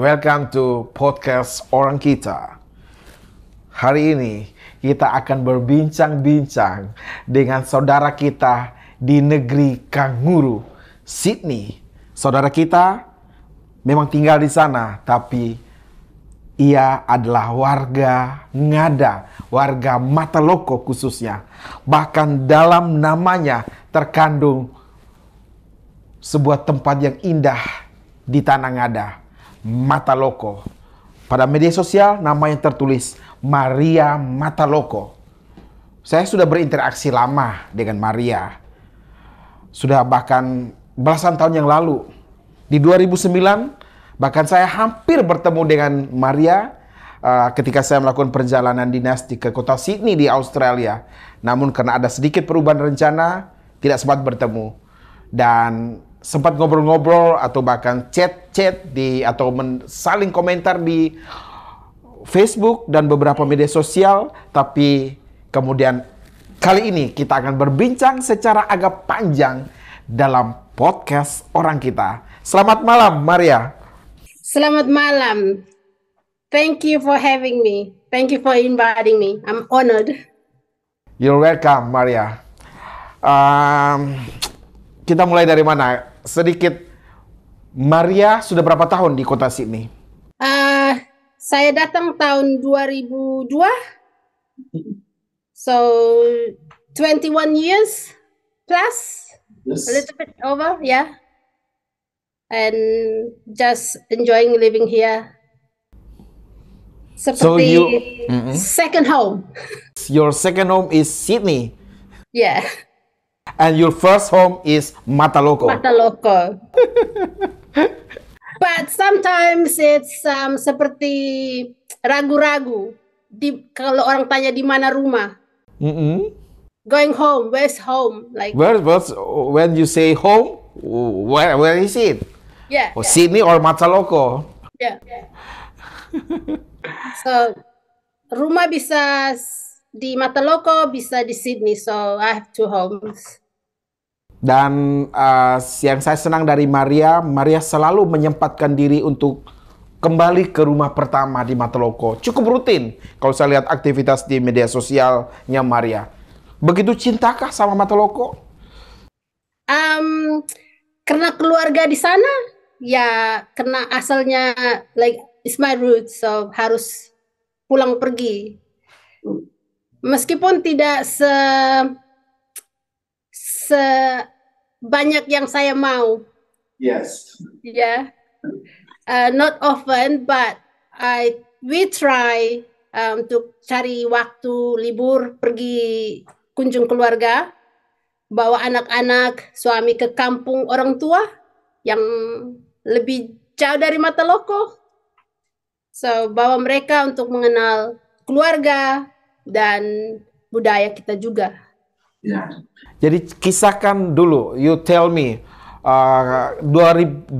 Welcome to podcast Orang Kita. Hari ini kita akan berbincang-bincang dengan saudara kita di negeri kanguru, Sydney. Saudara kita memang tinggal di sana, tapi ia adalah warga Ngada, warga Mataloko khususnya. Bahkan dalam namanya terkandung sebuah tempat yang indah di tanah Ngada, Mataloko. Pada media sosial namanya tertulis Maria Mataloko. Saya sudah berinteraksi lama dengan Maria. Sudah bahkan belasan tahun yang lalu. Di 2009 bahkan saya hampir bertemu dengan Maria ketika saya melakukan perjalanan dinas ke kota Sydney di Australia. Namun karena ada sedikit perubahan rencana, tidak sempat bertemu. Dan sempat ngobrol-ngobrol atau bahkan chat-chat atau saling komentar di Facebook dan beberapa media sosial. Tapi kemudian kali ini kita akan berbincang secara agak panjang dalam podcast Orang Kita. Selamat malam, Maria. Selamat malam. Thank you for having me. Thank you for inviting me. I'm honored. You're welcome, Maria. Kita mulai dari mana? Sedikit, Maria sudah berapa tahun di kota Sydney? Saya datang tahun 2002. So, 21 years plus. Yes. A little bit over, yeah. And just enjoying living here. Seperti second home. Your second home is Sydney. Yeah. And your first home is Mataloko. Mataloko. But sometimes it's seperti ragu-ragu. Kalau orang tanya di mana rumah. Going home, where's home? Like when you say home, where is it? Yeah. Sydney or Mataloko? Yeah. So rumah bisa di Mataloko, bisa di Sydney. So I have two homes. Dan yang saya senang dari Maria selalu menyempatkan diri untuk kembali ke rumah pertama di Mataloko. Cukup rutin kalau saya lihat aktivitas di media sosialnya Maria. Begitu cintakah sama Mataloko? Karena keluarga di sana, ya karena asalnya like it's my roots, so harus pulang pergi. Meskipun tidak banyak yang saya mau. Yes. Yeah. Not often, but we try untuk cari waktu libur pergi kunjung keluarga, bawa anak-anak, suami ke kampung orang tua yang lebih jauh dari Mataloko. So bawa mereka untuk mengenal keluarga dan budaya kita juga. Yeah. Jadi kisahkan dulu, you tell me, 2001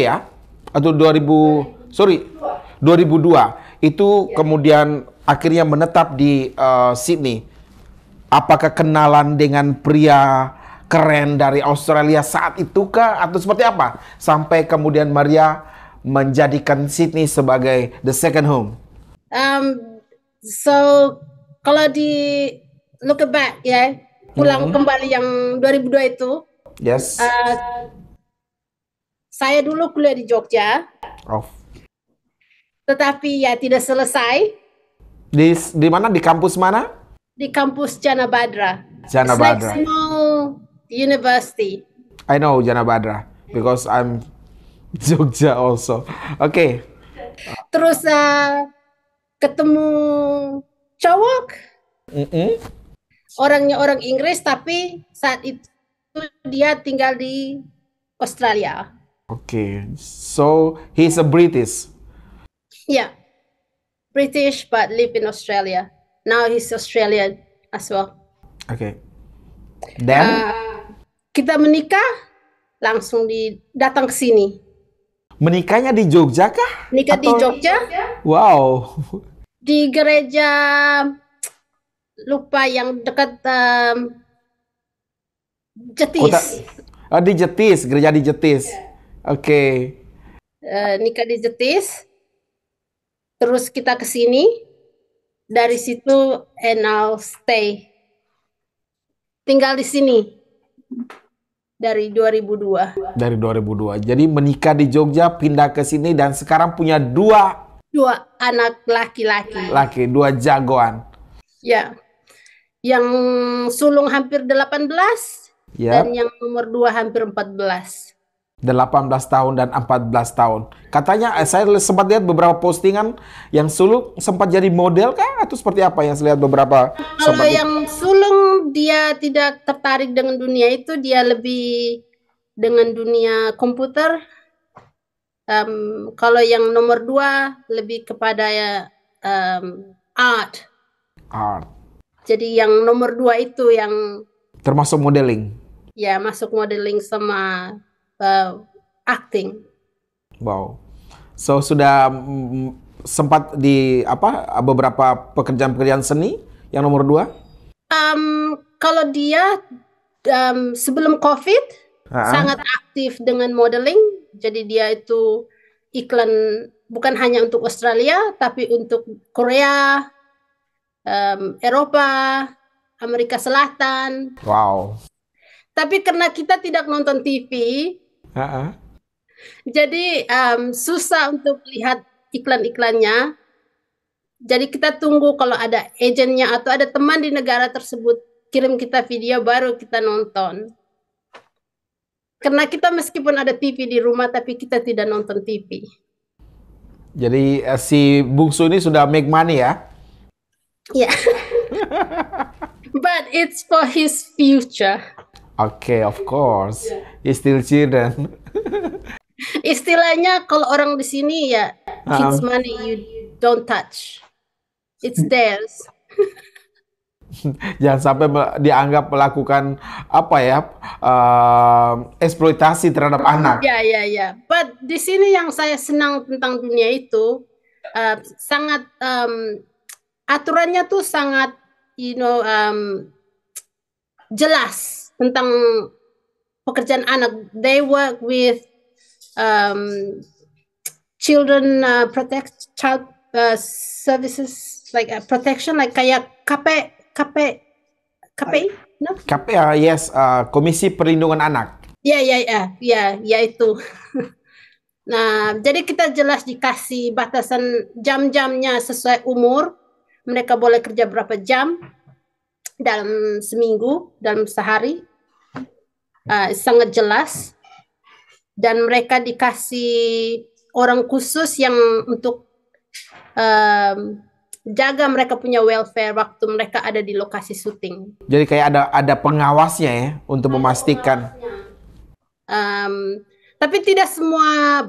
ya? Atau 2002, itu kemudian akhirnya menetap di Sydney. Apakah kenalan dengan pria keren dari Australia saat itu kah? Atau seperti apa? Sampai kemudian Maria menjadikan Sydney sebagai the second home. So kalau look back ya, pulang kembali yang 2002 itu. Yes. Saya dulu kuliah di Jogja. Oh. Tetapi ya tidak selesai. Di mana? Di kampus mana? Di kampus Jana Badra. Jana Badra. It's like small university. I know Jana Badra because I'm Jogja also. Okay. Terus ketemu cowok. Orangnya orang Inggris, tapi saat itu dia tinggal di Australia. Okay, so he's a British. Yeah, British but live in Australia. Now he's Australian as well. Okay. Dan kita menikah, langsung datang ke sini. Menikahnya di Jogja kah? Nikah di Jogja. Wow. Di gereja lupa yang dekat Jetis. Di Jetis, gereja di Jetis. Oke. nikah di Jetis, terus kita ke sini, dari situ and I'll stay, tinggal di sini dari 2002. Dari 2002. Jadi menikah di Jogja, pindah ke sini dan sekarang punya dua Dua anak laki-laki. dua jagoan. Ya, yang sulung hampir 18 Ya. dan yang nomor 2 hampir 14. 18 tahun dan 14 tahun. Katanya saya sempat lihat beberapa postingan yang sulung sempat jadi model kah atau seperti apa yang saya lihat beberapa Kalau yang sulung dia tidak tertarik dengan dunia itu, dia lebih dengan dunia komputer. Kalau yang nomor 2 lebih kepada art. art. Jadi yang nomor 2 itu yang Termasuk modeling. ya masuk modeling sama acting. Wow. So sudah sempat di beberapa pekerjaan-pekerjaan seni yang nomor 2? Kalau dia sebelum COVID sangat aktif dengan modeling. Jadi dia itu iklan bukan hanya untuk Australia, tapi untuk Korea, Eropa, Amerika Selatan. Wow. Tapi karena kita tidak nonton TV, jadi susah untuk lihat iklan-iklannya. Jadi kita tunggu kalau ada agennya atau ada teman di negara tersebut kirim kita video baru kita nonton. Karena kita meskipun ada TV di rumah tapi kita tidak nonton TV. Jadi si bungsu ini sudah make money ya? Ya. Yeah. But it's for his future. Okay, of course. He's still children. Istilahnya kalau orang di sini ya, kids money you don't touch. It's theirs. Jangan sampai dianggap melakukan eksploitasi terhadap anak. Ya. But di sini yang saya senang tentang dunia itu sangat aturannya tuh sangat jelas tentang pekerjaan anak. They work with children child services like protection, like kayak KPI, no? KPI, yes, Komisi Perlindungan Anak. Ya itu. Nah, jadi kita jelas dikasih batasan jam-jamnya sesuai umur. Mereka boleh kerja berapa jam dalam seminggu, dalam sehari. Sangat jelas. Dan mereka dikasih orang khusus yang untuk jaga mereka punya welfare waktu mereka ada di lokasi syuting. Jadi kayak ada pengawasnya ya untuk memastikan. Tapi tidak semua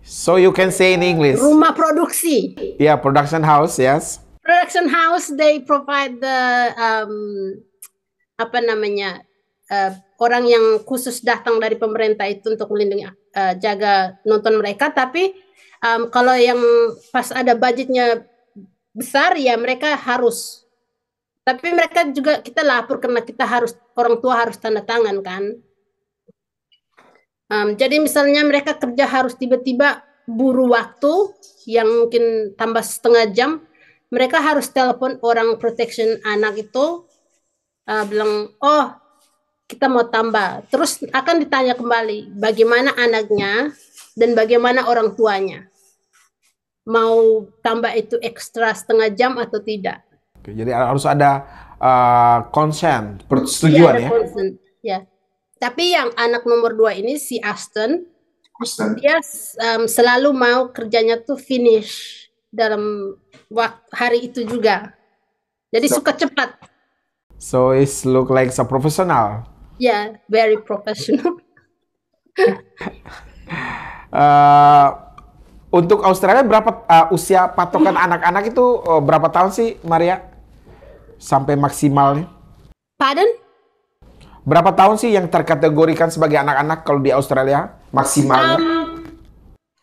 so you can say in English. Rumah produksi. Yeah, production house, yes. Production house, they provide the orang yang khusus datang dari pemerintah itu untuk melindungi jaga nonton mereka. Tapi kalau yang pas ada budgetnya besar ya mereka harus. Tapi mereka juga kita lapor karena kita harus, orang tua harus tanda tangan kan. Jadi misalnya mereka kerja harus tiba-tiba buru waktu yang mungkin tambah setengah jam, mereka harus telepon orang protection anak itu bilang, oh kita mau tambah. Terus akan ditanya kembali bagaimana anaknya dan bagaimana orang tuanya. Mau tambah itu ekstra setengah jam atau tidak. Oke, jadi harus ada consent, persetujuan ya? Consent, ya. Tapi yang anak nomor 2 ini si Aston, dia selalu mau kerjanya tuh finish dalam hari itu juga. Jadi suka cepat. So it look like a professional. Yeah, very professional. Untuk Australia berapa usia patokan anak-anak itu berapa tahun sih, Maria? Sampai maksimalnya? Pardon? Berapa tahun sih yang terkategorikan sebagai anak-anak kalau di Australia maksimalnya?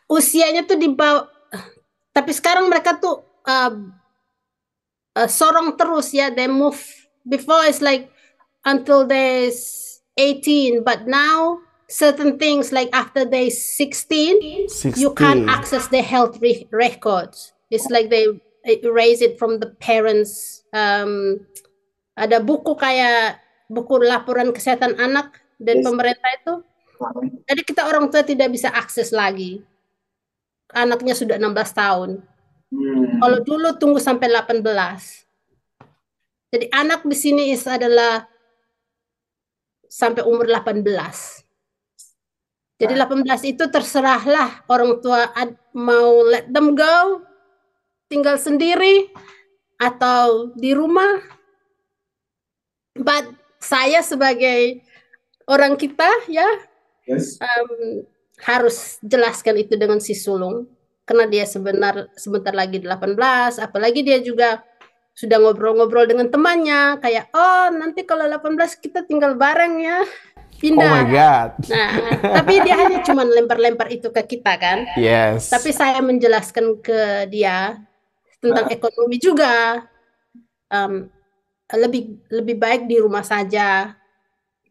Usianya tuh di bawah. Tapi sekarang mereka tuh sorong terus ya, they move Before it's like until they're 18, but now certain things like after they're 16, you can't 16. access their health records. It's like they erase it from the parents. Ada buku kayak buku laporan kesehatan anak dari pemerintah itu. Jadi kita orang tua tidak bisa akses lagi. Anaknya sudah 16 tahun. Kalau dulu tunggu sampai 18. Jadi anak di sini adalah sampai umur 18. Jadi 18 itu terserahlah orang tua mau let them go, tinggal sendiri, atau di rumah. But saya sebagai orang kita ya harus jelaskan itu dengan si sulung. Karena dia sebentar lagi 18, apalagi dia juga sudah ngobrol-ngobrol dengan temannya. Kayak, oh nanti kalau 18 kita tinggal bareng ya. Pindah. Oh my God. Nah, tapi dia hanya cuma lempar-lempar itu ke kita kan. Yes. Tapi saya menjelaskan ke dia tentang ekonomi juga. Lebih baik di rumah saja.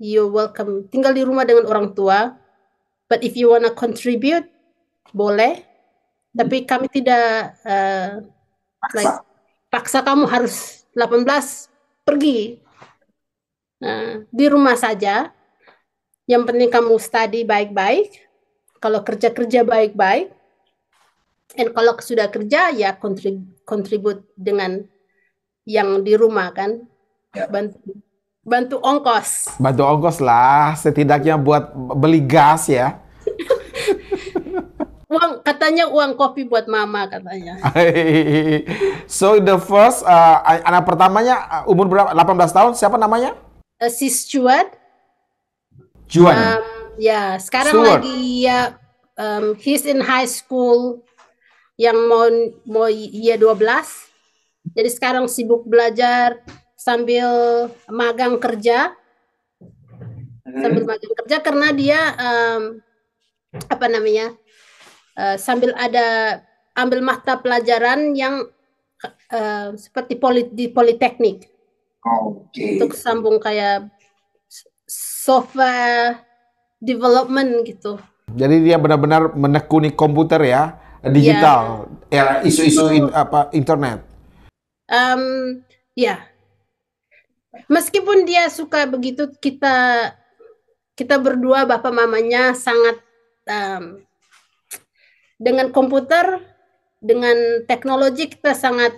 You welcome. Tinggal di rumah dengan orang tua. But if you wanna contribute, boleh. Tapi kami tidak paksa kamu harus 18 pergi. Di rumah saja. Yang penting kamu study baik-baik. Kalau kerja baik-baik. Dan kalau sudah kerja, ya kontribut dengan yang di rumah kan. Bantu ongkos. Bantu ongkos lah, setidaknya buat beli gas ya. Katanya uang kopi buat mama katanya. So the first, anak pertamanya umur berapa? 18 tahun, siapa namanya? Si Stuart. Juan. Ya, sekarang Stuart. lagi ya, he's in high school yang mau year 12. Jadi sekarang sibuk belajar sambil magang kerja. Sambil magang kerja karena dia sambil ambil mata pelajaran yang seperti di politeknik. Untuk sambung kayak software development gitu. Jadi dia benar-benar menekuni komputer ya, digital, isu-isu internet. Ya. Meskipun dia suka begitu, kita berdua bapak mamanya sangat dengan komputer, dengan teknologi kita sangat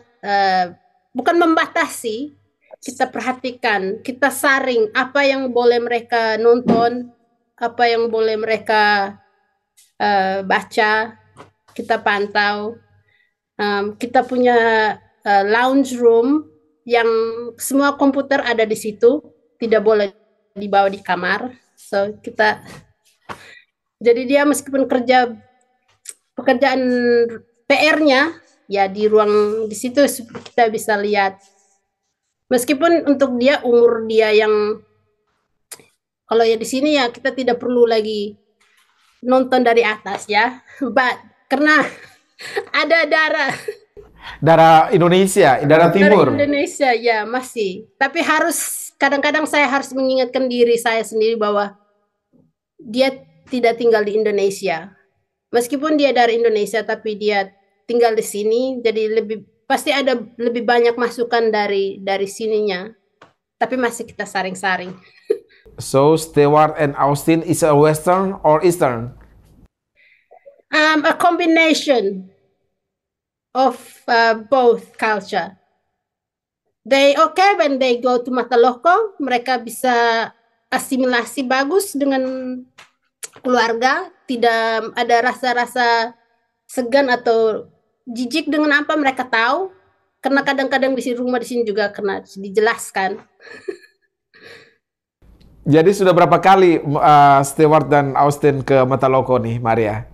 bukan membatasi. Kita perhatikan, kita saring apa yang boleh mereka nonton, apa yang boleh mereka baca, kita pantau. Kita punya lounge room yang semua komputer ada di situ, tidak boleh dibawa di kamar. So jadi dia meskipun pekerjaan PR-nya ya di ruang di situ kita bisa lihat. Meskipun untuk dia umur dia yang kalau ya di sini ya kita tidak perlu lagi nonton dari atas ya, karena ada darah Indonesia, darah Timur. Dari Indonesia ya masih. Tapi kadang-kadang saya harus mengingatkan diri saya sendiri bahwa dia tidak tinggal di Indonesia. Meskipun dia dari Indonesia tapi dia tinggal di sini, jadi pasti ada lebih banyak masukan dari sininya. Tapi masih kita saring-saring. So Stewart and Austin is a Western or Eastern? A combination of both culture. They okay when they go to Mataloko, mereka bisa asimilasi bagus dengan keluarga, tidak ada rasa-rasa segan atau jijik dengan apa mereka tahu, karena kadang-kadang di rumah di sini juga kena dijelaskan. Jadi sudah berapa kali Stewart dan Austin ke Mataloko nih, Maria?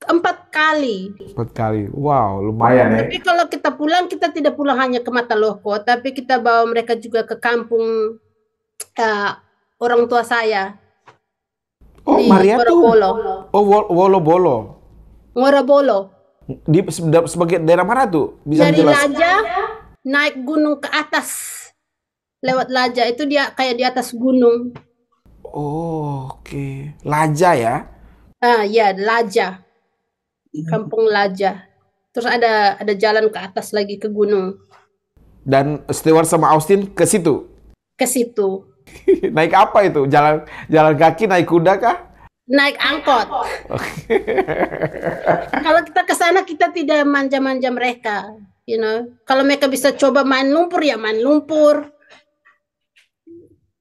4 kali. 4 kali, wow, lumayan ya. Tapi kalau kita pulang, kita tidak pulang hanya ke Mataloko, tapi kita bawa mereka juga ke kampung orang tua saya. Oh, di Maria tuh. Ngorobolo. Oh, Wolobolo. Ngorobolo. Sebagai daerah mana tuh? Bisa Dari jelas? Laja naik gunung ke atas lewat Laja itu dia kayak di atas gunung. Oh, oke. Laja ya. Ya, Laja, Kampung Laja. Terus ada jalan ke atas lagi ke gunung. Dan Stewart sama Austin ke situ. Ke situ. Naik apa itu? Jalan jalan kaki, naik kuda kah? Naik angkot. Kalau kita ke sana kita tidak manja-manja mereka, Kalau mereka bisa coba main lumpur ya main lumpur.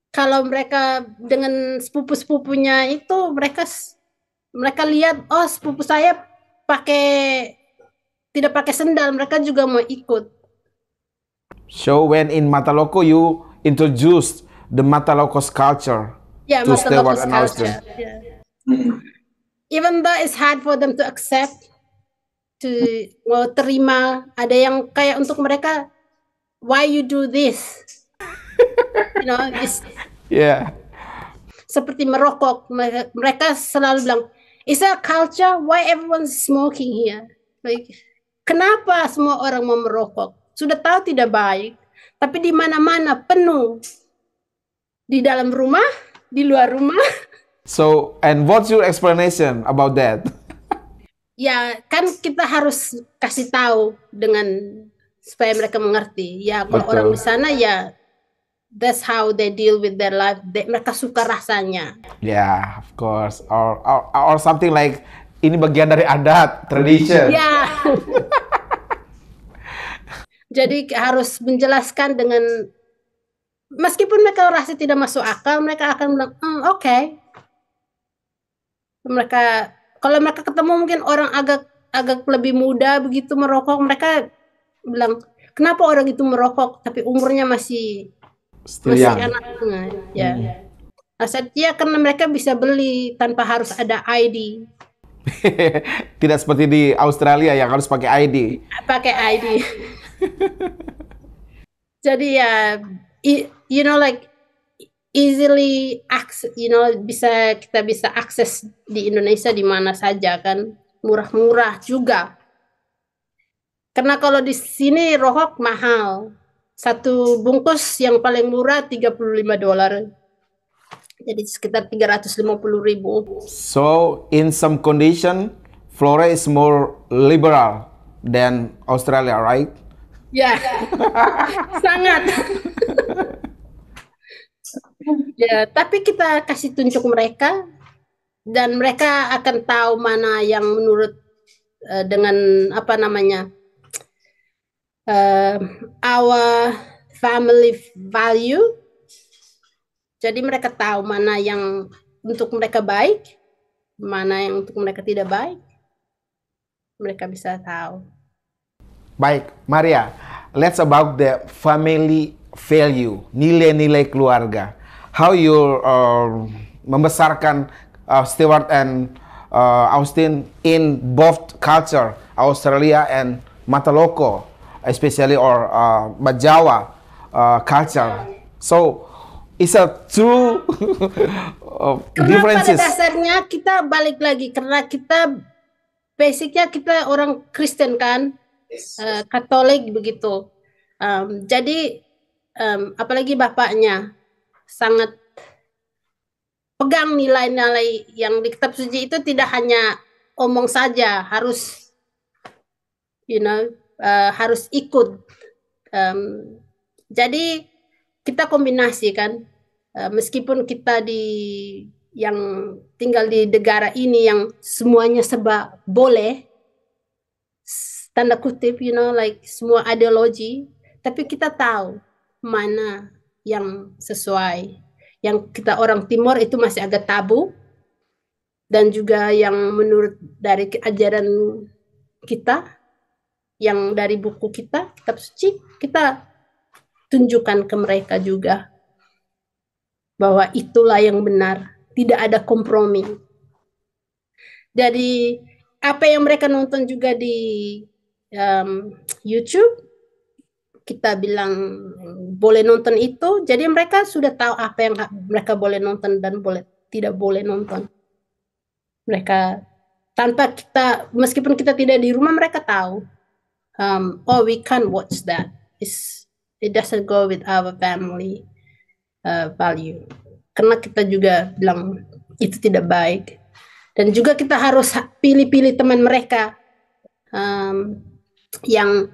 Kalau mereka dengan sepupu-sepupunya itu mereka lihat, oh sepupu saya tidak pakai sendal, mereka juga mau ikut. So when in Mataloko you introduced the Matalokos culture Yeah, to Stewart Matalocos and Austin. culture. Yeah. Even though it's hard for them to accept, mau terima, ada yang kayak untuk mereka, why you do this? Yeah. Seperti merokok, mereka selalu bilang, is a culture, why everyone's smoking here? Like, kenapa semua orang mau merokok? Sudah tahu tidak baik, tapi di mana-mana penuh. Di dalam rumah, di luar rumah. So, and what's your explanation about that? Ya, kan kita harus kasih tahu supaya mereka mengerti. Ya, kalau Betul. orang di sana ya that's how they deal with their life. Mereka suka rasanya. Yeah, of course. Or something like ini bagian dari adat, tradition. Ya. Jadi harus menjelaskan dengan meskipun mereka rasa tidak masuk akal, mereka akan bilang, oke. Kalau mereka ketemu mungkin orang agak lebih muda begitu merokok, mereka bilang, kenapa orang itu merokok tapi umurnya masih anak. Ya. Ya karena mereka bisa beli tanpa harus ada ID. Tidak seperti di Australia yang harus pakai ID. Pakai ID. Jadi ya, like easily access, kita bisa akses di Indonesia di mana saja kan, murah-murah juga. Karena kalau di sini rokok mahal. Satu bungkus yang paling murah $35. Jadi sekitar 350.000. So in some condition, Flora is more liberal than Australia, right? Ya, sangat. Ya, tapi kita kasih tunjuk mereka dan mereka akan tahu mana yang menurut dengan our family value. Jadi mereka tahu mana yang untuk mereka baik, mana yang untuk mereka tidak baik. Mereka bisa tahu. Baik, Maria, let's about the family value, nilai-nilai keluarga. How you membesarkan Stewart and Austin in both culture, Australia and Mataloko, especially or Bajawa culture. So it's a true differences. Pada dasarnya kita balik lagi karena basicnya kita orang Kristen kan. Katolik begitu. Jadi apalagi bapaknya sangat pegang nilai-nilai yang di kitab suci itu, tidak hanya omong saja, harus harus ikut. Jadi kita kombinasi kan, meskipun kita yang tinggal di negara ini yang semuanya serba boleh, tanda kutip, like semua ideologi, tapi kita tahu mana yang sesuai. Yang kita orang Timur itu masih agak tabu, dan juga yang menurut dari ajaran kita, yang dari buku kita, kitab suci, kita tunjukkan ke mereka juga bahwa itulah yang benar, tidak ada kompromi. Jadi apa yang mereka nonton juga di YouTube, kita bilang boleh nonton itu, jadi mereka sudah tahu apa yang mereka boleh nonton dan tidak boleh nonton. Mereka tanpa kita, meskipun kita tidak di rumah, mereka tahu. Oh, we can't watch that. It doesn't go with our family. value. Karena kita juga bilang itu tidak baik. Dan juga kita harus pilih-pilih teman mereka yang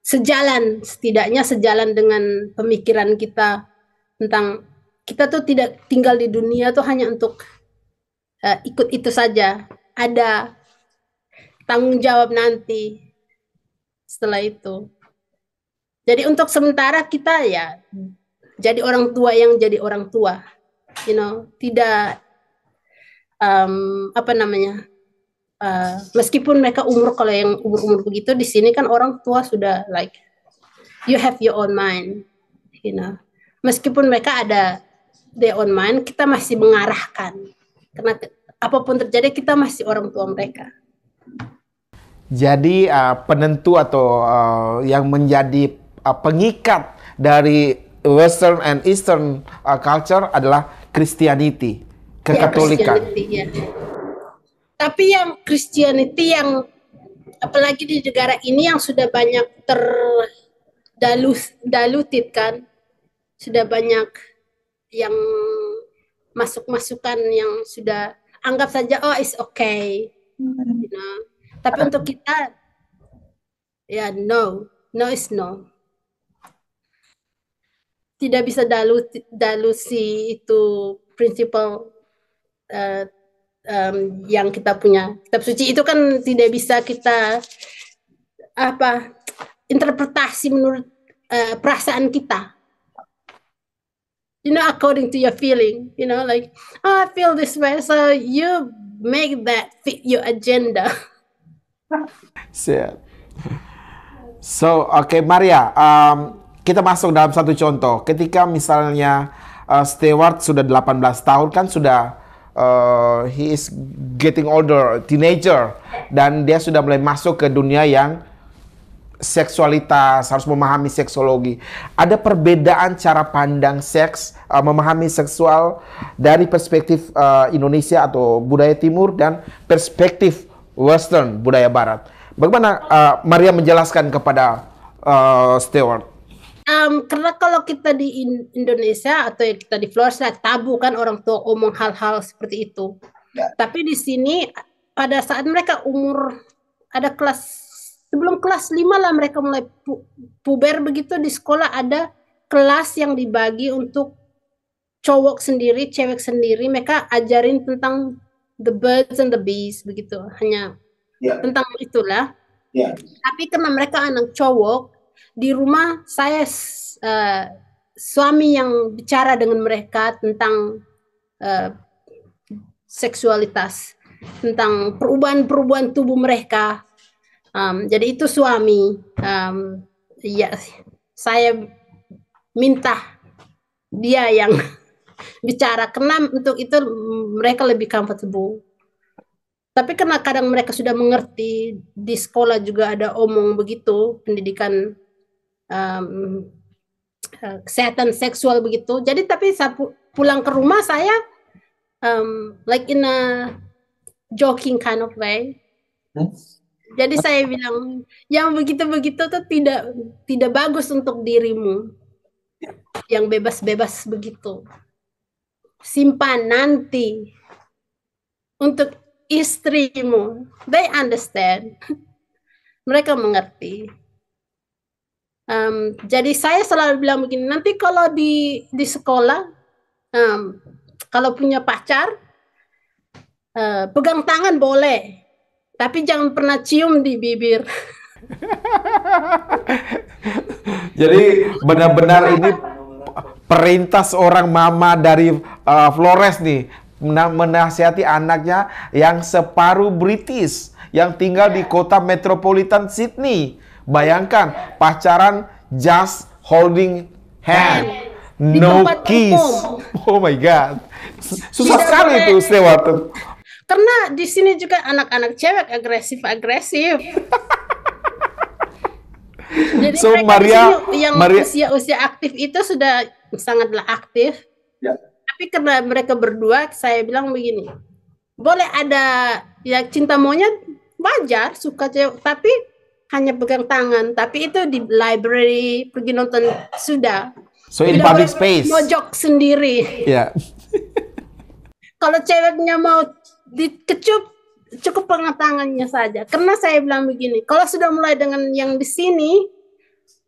setidaknya sejalan dengan pemikiran kita tentang kita tuh tidak tinggal di dunia tuh hanya untuk ikut itu saja. Ada tanggung jawab nanti setelah itu. Jadi untuk sementara kita ya jadi orang tua yang jadi orang tua, tidak apa namanya, meskipun mereka kalau yang umur begitu di sini kan orang tua sudah like you have your own mind, meskipun mereka ada their own mind, kita masih mengarahkan karena apapun terjadi kita masih orang tua mereka. Jadi penentu atau yang menjadi pengikat dari Western and Eastern culture adalah Christianity, kekatolikan. Ya. Tapi yang Christianity yang apalagi di negara ini yang sudah banyak diluted kan, sudah banyak yang masuk-masukan yang sudah anggap saja it's okay, Tapi untuk kita ya no is no. Tidak bisa dalusi itu prinsipal yang kita punya. Kitab suci itu kan tidak bisa kita interpretasi menurut perasaan kita. According to your feeling, like I feel this way, so you make that fit your agenda. So, okay, Maria, kita masuk dalam satu contoh. Ketika misalnya Stewart sudah 18 tahun kan sudah he is getting older, teenager, dan dia sudah mulai masuk ke dunia yang seksualitas, harus memahami seksologi. Ada perbedaan cara pandang seks, memahami seksual dari perspektif Indonesia atau budaya Timur dan perspektif Western, budaya Barat. Bagaimana Maria menjelaskan kepada Stewart? Karena kalau kita di Indonesia atau kita di Florida tabu kan orang tua omong hal-hal seperti itu. Ya. Tapi di sini pada saat mereka umur ada sebelum kelas 5 lah mereka mulai puber begitu, di sekolah ada kelas yang dibagi untuk cowok sendiri, cewek sendiri, mereka ajarin tentang the birds and the bees begitu, hanya tentang itulah. Tapi karena mereka anak cowok, di rumah saya suami yang bicara dengan mereka tentang seksualitas, tentang perubahan tubuh mereka. Jadi itu suami. Ya, saya minta dia yang bicara karena untuk itu mereka lebih comfortable. Tapi karena kadang mereka sudah mengerti, di sekolah juga ada omong begitu, pendidikan kesehatan seksual begitu. Jadi tapi saya pulang ke rumah saya like in a joking kind of way. Jadi saya bilang yang begitu-begitu tuh tidak bagus untuk dirimu. Yang bebas-bebas begitu. Simpan nanti untuk istrimu. They understand. Mereka mengerti. Jadi saya selalu bilang begini, nanti kalau di sekolah kalau punya pacar pegang tangan boleh, tapi jangan pernah cium di bibir. Jadi benar-benar ini perintah seorang mama dari Flores nih, menasihati anaknya yang separuh British, yang tinggal di kota metropolitan Sydney. Bayangkan, pacaran just holding hand, no kiss. Oh my God, susah sekali itu, Stewart. Karena di sini juga anak-anak cewek agresif. Jadi so Maria, yang usia aktif itu sudah sangatlah aktif. Tapi karena mereka berdua, saya bilang begini, boleh ada ya cinta monyet, wajar, suka cewek, tapi hanya pegang tangan. Tapi itu di library, pergi nonton sudah. So in Tidak public boleh space. mojok sendiri. Ya. Kalau ceweknya mau dikecup, cukup pegang tangannya saja. Karena saya bilang begini, kalau sudah mulai dengan yang di sini,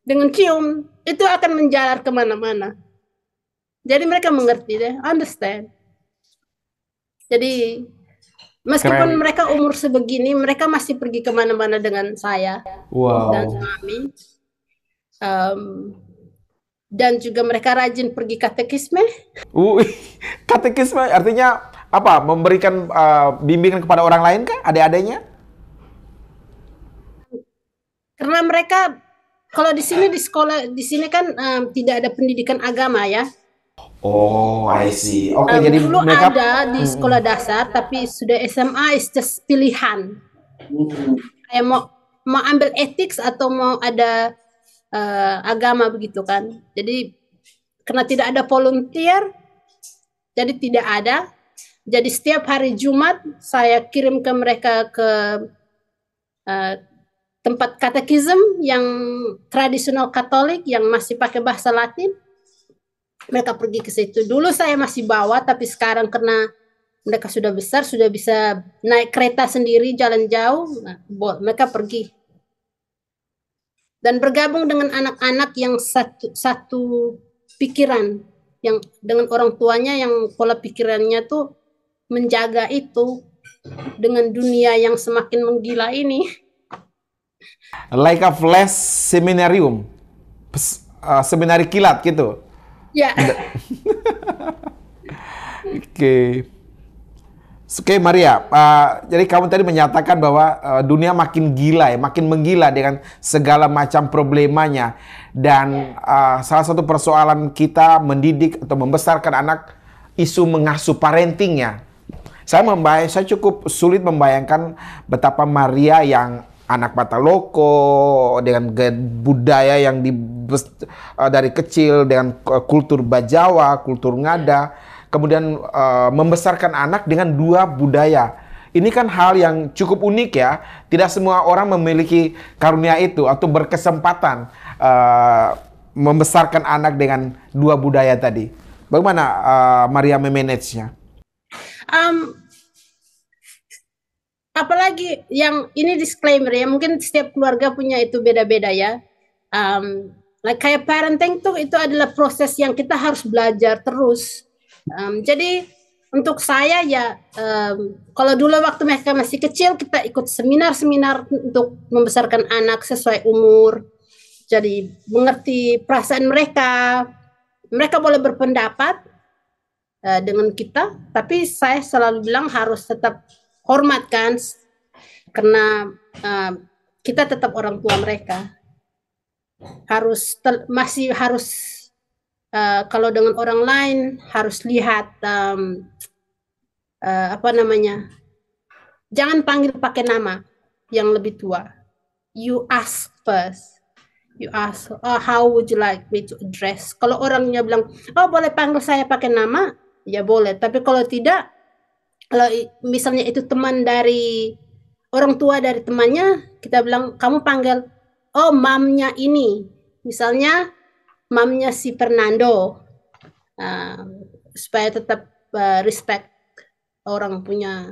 dengan cium, itu akan menjalar kemana-mana. Jadi mereka mengerti deh, understand. Jadi meskipun Keren. mereka umur sebegini, mereka masih pergi kemana-mana dengan saya dan Wow. suami. Dan juga mereka rajin pergi katekisme. Katekisme artinya apa? Memberikan bimbingan kepada orang lain kah? Adik-adiknya? Karena mereka kalau di sini di sekolah di sini kan tidak ada pendidikan agama ya. Oh, I see. Oke, jadi Dulu mereka ada di sekolah dasar, tapi sudah SMA is just pilihan. Kayak mau ambil etik atau mau ada agama begitu kan. Jadi karena tidak ada volunteer, jadi tidak ada. Jadi setiap hari Jumat saya kirim ke mereka ke tempat katekism yang tradisional Katolik yang masih pakai bahasa Latin. Mereka pergi ke situ. Dulu saya masih bawa, tapi sekarang karena mereka sudah besar, sudah bisa naik kereta sendiri, jalan jauh, mereka pergi. Dan bergabung dengan anak-anak yang satu pikiran, yang dengan orang tuanya yang pola pikirannya tuh menjaga itu dengan dunia yang semakin menggila ini. like a flash seminarium. Seminari kilat gitu. Ya. Oke. Oke, Maria, jadi kamu tadi menyatakan bahwa dunia makin gila ya, makin menggila dengan segala macam problemanya. Dan salah satu persoalan kita mendidik atau membesarkan anak, isu mengasuh parentingnya. Saya cukup sulit membayangkan betapa Maria yang anak Bataloko dengan budaya yang dari kecil dengan kultur Bajawa, kultur Ngada, kemudian membesarkan anak dengan dua budaya. Ini kan hal yang cukup unik ya. Tidak semua orang memiliki karunia itu atau berkesempatan membesarkan anak dengan dua budaya tadi. Bagaimana Maria memanage-nya? Apalagi yang ini disclaimer ya, mungkin setiap keluarga punya itu beda-beda ya. Like kayak parenting tuh itu adalah proses yang kita harus belajar terus. Jadi untuk saya ya, kalau dulu waktu mereka masih kecil kita ikut seminar-seminar untuk membesarkan anak sesuai umur. Jadi mengerti perasaan mereka. Mereka boleh berpendapat dengan kita, tapi saya selalu bilang harus tetap hormatkan karena kita tetap orang tua mereka. Masih harus kalau dengan orang lain harus lihat apa namanya, jangan panggil pakai nama yang lebih tua. You ask first. You ask, how would you like me to address? Kalau orangnya bilang, oh boleh panggil saya pakai nama, ya boleh. Tapi kalau tidak, kalau misalnya itu teman dari orang tua dari temannya, kita bilang kamu panggil, oh mamnya ini, misalnya mamnya si Fernando, supaya tetap respect orang punya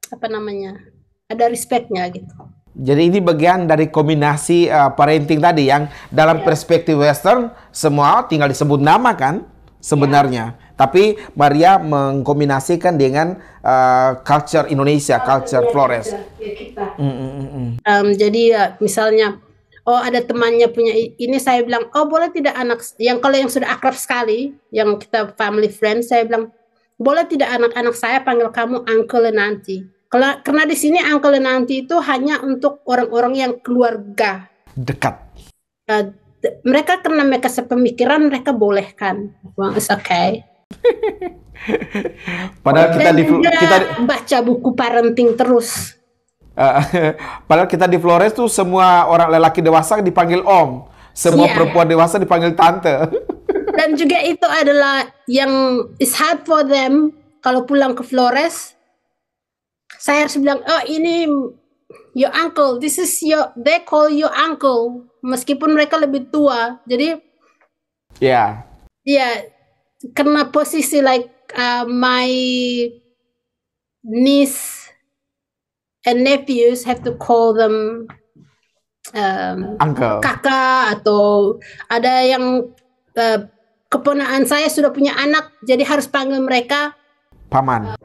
apa namanya, ada respectnya gitu. Jadi ini bagian dari kombinasi parenting tadi yang dalam perspektif Western semua tinggal disebut nama kan sebenarnya. Tapi Maria mengkombinasikan dengan culture Indonesia, culture Flores. Jadi misalnya, oh ada temannya punya ini, saya bilang, oh boleh tidak anak, yang kalau yang sudah akrab sekali, yang kita family friend, saya bilang, boleh tidak anak-anak saya panggil kamu uncle nanti. Karena di sini uncle nanti itu hanya untuk orang-orang yang keluarga dekat. Mereka karena mereka sepemikiran, mereka bolehkan. Well, it's okay. Padahal kita baca buku parenting terus. Padahal kita di Flores tuh semua orang lelaki dewasa dipanggil om, semua perempuan dewasa dipanggil tante. Dan juga itu adalah yang is hard for them kalau pulang ke Flores. Saya harus bilang, oh ini your uncle, this is they call you uncle, meskipun mereka lebih tua. Jadi Ya. Ya, karena posisi like my niece and nephews have to call them Uncle. kakak, atau ada yang keponakan saya sudah punya anak, jadi harus panggil mereka Paman.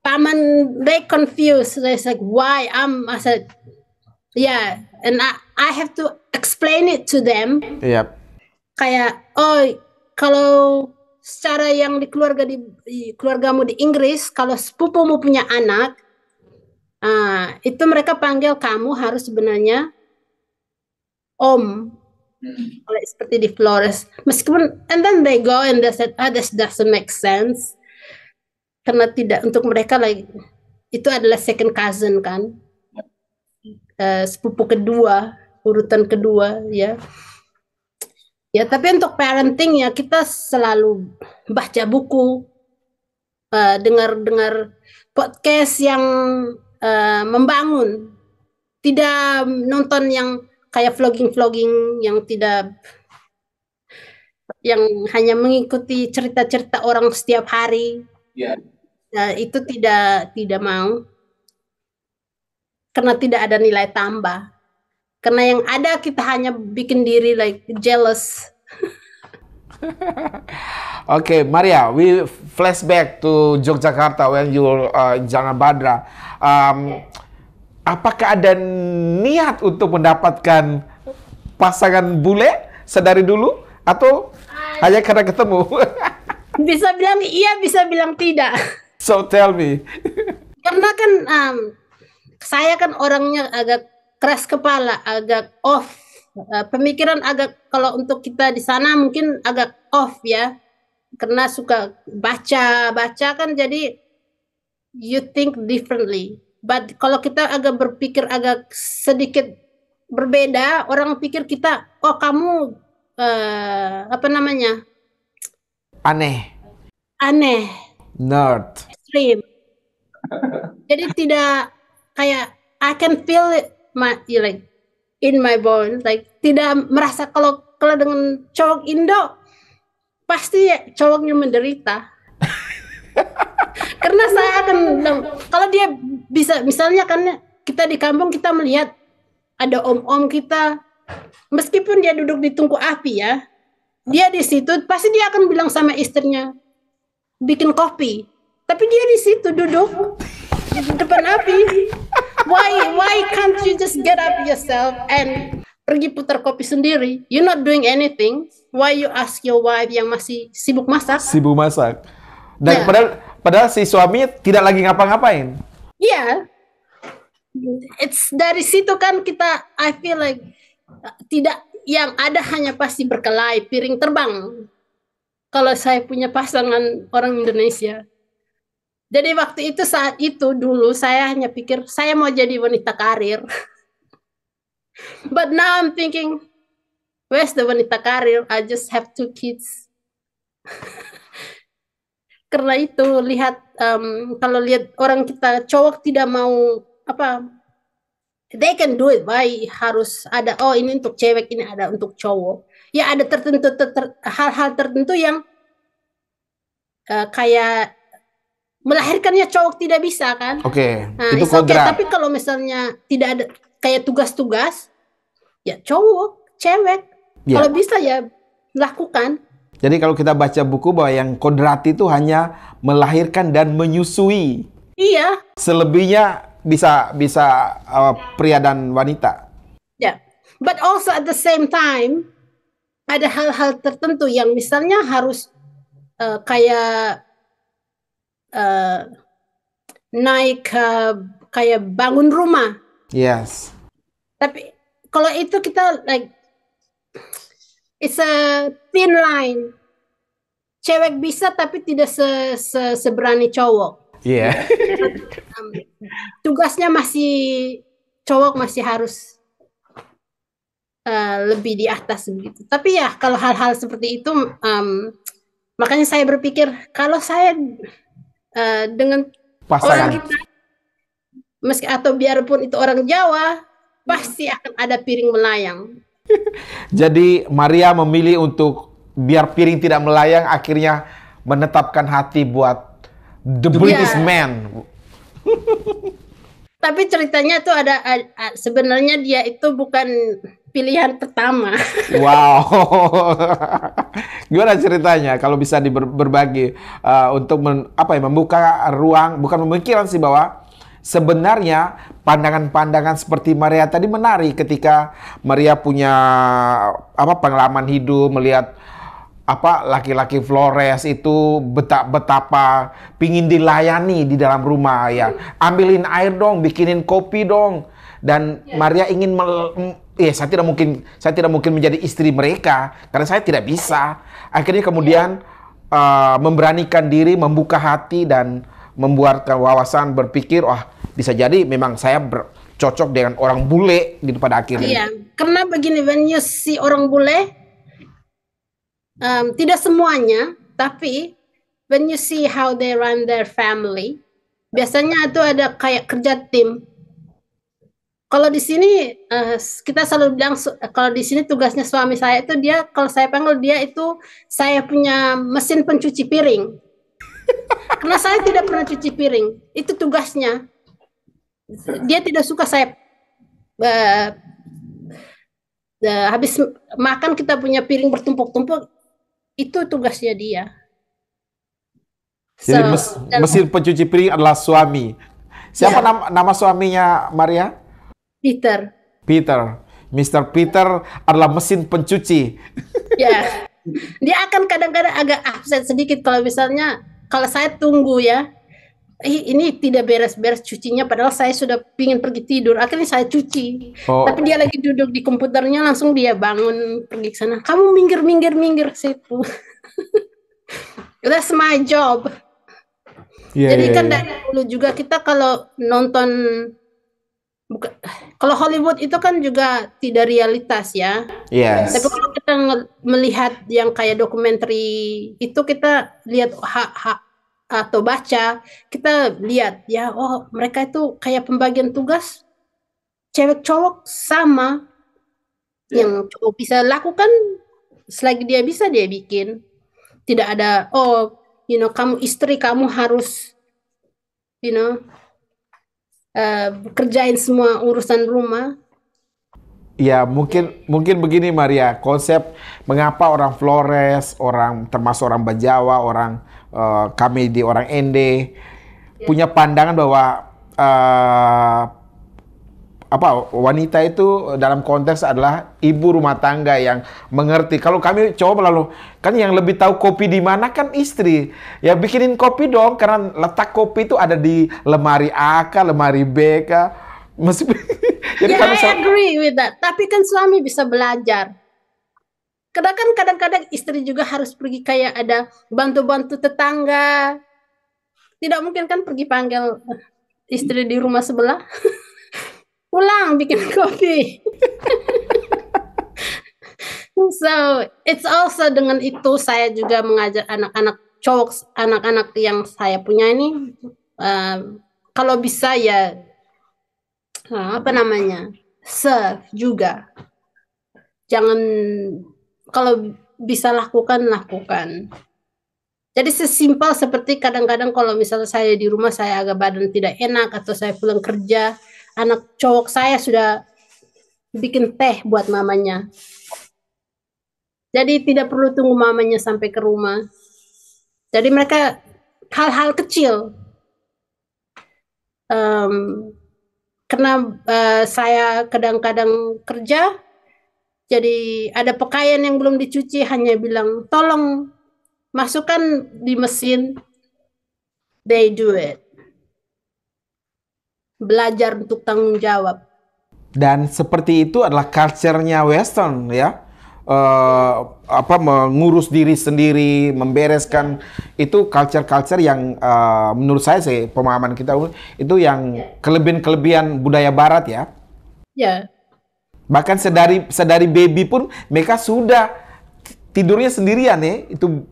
paman. They confused. They like, why? I said, yeah, and I have to explain it to them. Yap. Kayak, oh, kalau secara yang di keluargamu di Inggris, kalau sepupumu punya anak, itu mereka panggil kamu harus sebenarnya om. Seperti di Flores. Meskipun, and then they go and they said, this doesn't make sense. Karena tidak, untuk mereka like, itu adalah second cousin kan. Sepupu kedua, urutan kedua, ya. Ya, tapi untuk parenting ya kita selalu baca buku, dengar podcast yang membangun, tidak nonton yang kayak vlogging yang tidak, yang hanya mengikuti cerita-cerita orang setiap hari. Itu tidak mau, karena tidak ada nilai tambah. Karena yang ada kita hanya bikin diri like jealous. Okay, Maria, we flashback to Yogyakarta when you Jangan Badra. Apakah ada niat untuk mendapatkan pasangan bule sedari dulu atau hanya karena ketemu? Bisa bilang iya, bisa bilang tidak. So tell me. Karena kan saya kan orangnya agak keras kepala, agak off. Pemikiran agak, kalau untuk kita di sana mungkin agak off ya. Karena suka baca kan, jadi you think differently. But kalau kita agak berpikir agak sedikit berbeda, orang pikir kita, oh kamu apa namanya? Aneh. Nerd. Extreme. Jadi tidak kayak, I can feel it like in my bones, like tidak merasa kalau dengan cowok Indo pasti ya, cowoknya menderita. Karena saya akan bilang, kalau dia bisa, misalnya kan kita di kampung kita melihat ada om-om kita, meskipun dia duduk di tungku api ya, dia di situ pasti dia akan bilang sama istrinya, bikin kopi, tapi dia di situ duduk di depan api. Why can't you just get up yourself and pergi putar kopi sendiri? You're not doing anything. Why you ask your wife yang masih sibuk masak? Dan padahal si suami tidak lagi ngapa-ngapain. Iya. It's dari situ kan kita, I feel like tidak, yang ada hanya pasti berkelahi, piring terbang. Kalau saya punya pasangan orang Indonesia. Jadi saat itu dulu saya hanya pikir saya mau jadi wanita karir. But now I'm thinking, where's the wanita karir? I just have 2 kids. Karena itu kalau lihat orang kita cowok tidak mau they can do it. Why harus ada, oh ini untuk cewek, ini ada untuk cowok. Ya ada hal-hal tertentu yang kayak melahirkannya cowok tidak bisa kan? Oke, itu kodrat. Tapi kalau misalnya tidak ada kayak tugas-tugas, ya cowok, cewek, kalau bisa ya lakukan. Jadi kalau kita baca buku bahwa yang kodrati itu hanya melahirkan dan menyusui. Iya. Selebihnya bisa pria dan wanita. Ya, but also at the same time ada hal-hal tertentu yang misalnya harus kayak naik kayak bangun rumah. Yes. Tapi kalau itu kita like, it's a thin line. Cewek bisa tapi tidak seberani cowok. Iya. Yeah. Tugasnya cowok masih harus lebih di atas begitu. Tapi ya kalau hal-hal seperti itu, makanya saya berpikir kalau saya dengan pasangan orang kita, meski atau biarpun itu orang Jawa, pasti akan ada piring melayang. Jadi Maria memilih untuk biar piring tidak melayang, akhirnya menetapkan hati buat the British Ya, man. tapi ceritanya tuh sebenarnya dia itu bukan pilihan pertama. Wow, gimana ceritanya? Kalau bisa berbagi untuk membuka ruang, bukan pemikiran sih, bahwa sebenarnya pandangan-pandangan seperti Maria tadi menarik ketika Maria punya pengalaman hidup, melihat laki-laki Flores itu betapa pingin dilayani di dalam rumah ya. Ambilin air dong, bikinin kopi dong. Dan Maria ingin saya tidak mungkin menjadi istri mereka karena saya tidak bisa. Akhirnya kemudian memberanikan diri, membuka hati dan membuat wawasan berpikir, wah bisa jadi memang saya cocok dengan orang bule gitu pada akhirnya. Iya, karena begini, when you see orang bule, tidak semuanya, tapi when you see how they run their family, biasanya itu ada kayak kerja tim. Kalau di sini kita selalu bilang kalau di sini tugasnya suami saya itu dia, kalau saya panggil dia itu saya punya mesin pencuci piring. Karena saya tidak pernah cuci piring, itu tugasnya. Dia tidak suka saya habis makan kita punya piring bertumpuk-tumpuk, itu tugasnya dia. Jadi mesin pencuci piring adalah suami. Siapa nama suaminya Maria? Peter. Peter. Mr. Peter adalah mesin pencuci. Ya, dia akan kadang-kadang agak upset sedikit kalau misalnya kalau saya tunggu ya, ini tidak beres-beres cucinya, padahal saya sudah pingin pergi tidur, akhirnya saya cuci. Tapi dia lagi duduk di komputernya, langsung dia bangun pergi ke sana. Kamu minggir situ. That's my job. Jadi kan dari dulu juga kita kalau nonton, kalau Hollywood itu kan juga tidak realitas ya. Yes. Tapi kalau kita melihat yang kayak dokumenter itu, kita lihat atau baca, kita lihat ya, oh mereka itu kayak pembagian tugas cewek cowok sama. Yang cowok bisa lakukan selagi dia bisa dia bikin. Tidak ada kamu istri, kamu harus kerjain semua urusan rumah. Ya, mungkin begini Maria, konsep mengapa orang Flores, termasuk orang Bajawa, kami di orang Ende punya pandangan bahwa wanita itu dalam konteks adalah ibu rumah tangga yang mengerti. Kalau kami coba lalu kan yang lebih tahu kopi di mana kan istri. Ya bikinin kopi dong, karena letak kopi itu ada di lemari A kah, lemari B kah. Jadi I agree with that. Tapi kan suami bisa belajar. Kadang-kadang istri juga harus pergi kayak ada bantu-bantu tetangga. Tidak mungkin kan pergi panggil istri di rumah sebelah. Pulang bikin kopi. So it's also dengan itu saya juga mengajak anak-anak cowok, anak-anak yang saya punya ini, kalau bisa ya serve juga. Jangan, kalau bisa lakukan. Jadi sesimpel seperti kadang-kadang kalau misalnya saya di rumah saya agak badan tidak enak atau saya pulang kerja, anak cowok saya sudah bikin teh buat mamanya. Jadi tidak perlu tunggu mamanya sampai ke rumah. Jadi mereka hal-hal kecil. Karena saya kadang-kadang kerja, jadi ada pakaian yang belum dicuci, hanya bilang tolong masukkan di mesin. They do it. Belajar untuk tanggung jawab. Dan seperti itu adalah culture-nya Western ya. Mengurus diri sendiri, membereskan, itu culture yang menurut saya sih, pemahaman kita itu yang kelebihan budaya Barat ya. Ya. Bahkan sedari baby pun mereka sudah tidurnya sendirian ya. Itu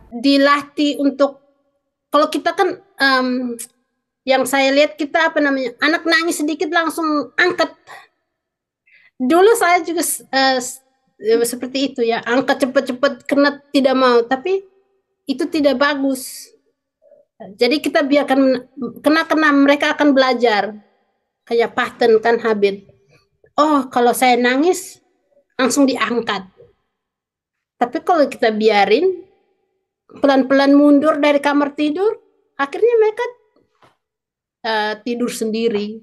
dilatih untuk, kalau kita kan yang saya lihat kita anak nangis sedikit langsung angkat. Dulu saya juga seperti itu ya, angkat cepat-cepat karena tidak mau, tapi itu tidak bagus. Jadi kita biarkan kena mereka akan belajar kayak pattern kan habit. Oh, kalau saya nangis langsung diangkat. Tapi kalau kita biarin pelan-pelan mundur dari kamar tidur, akhirnya mereka tidur sendiri.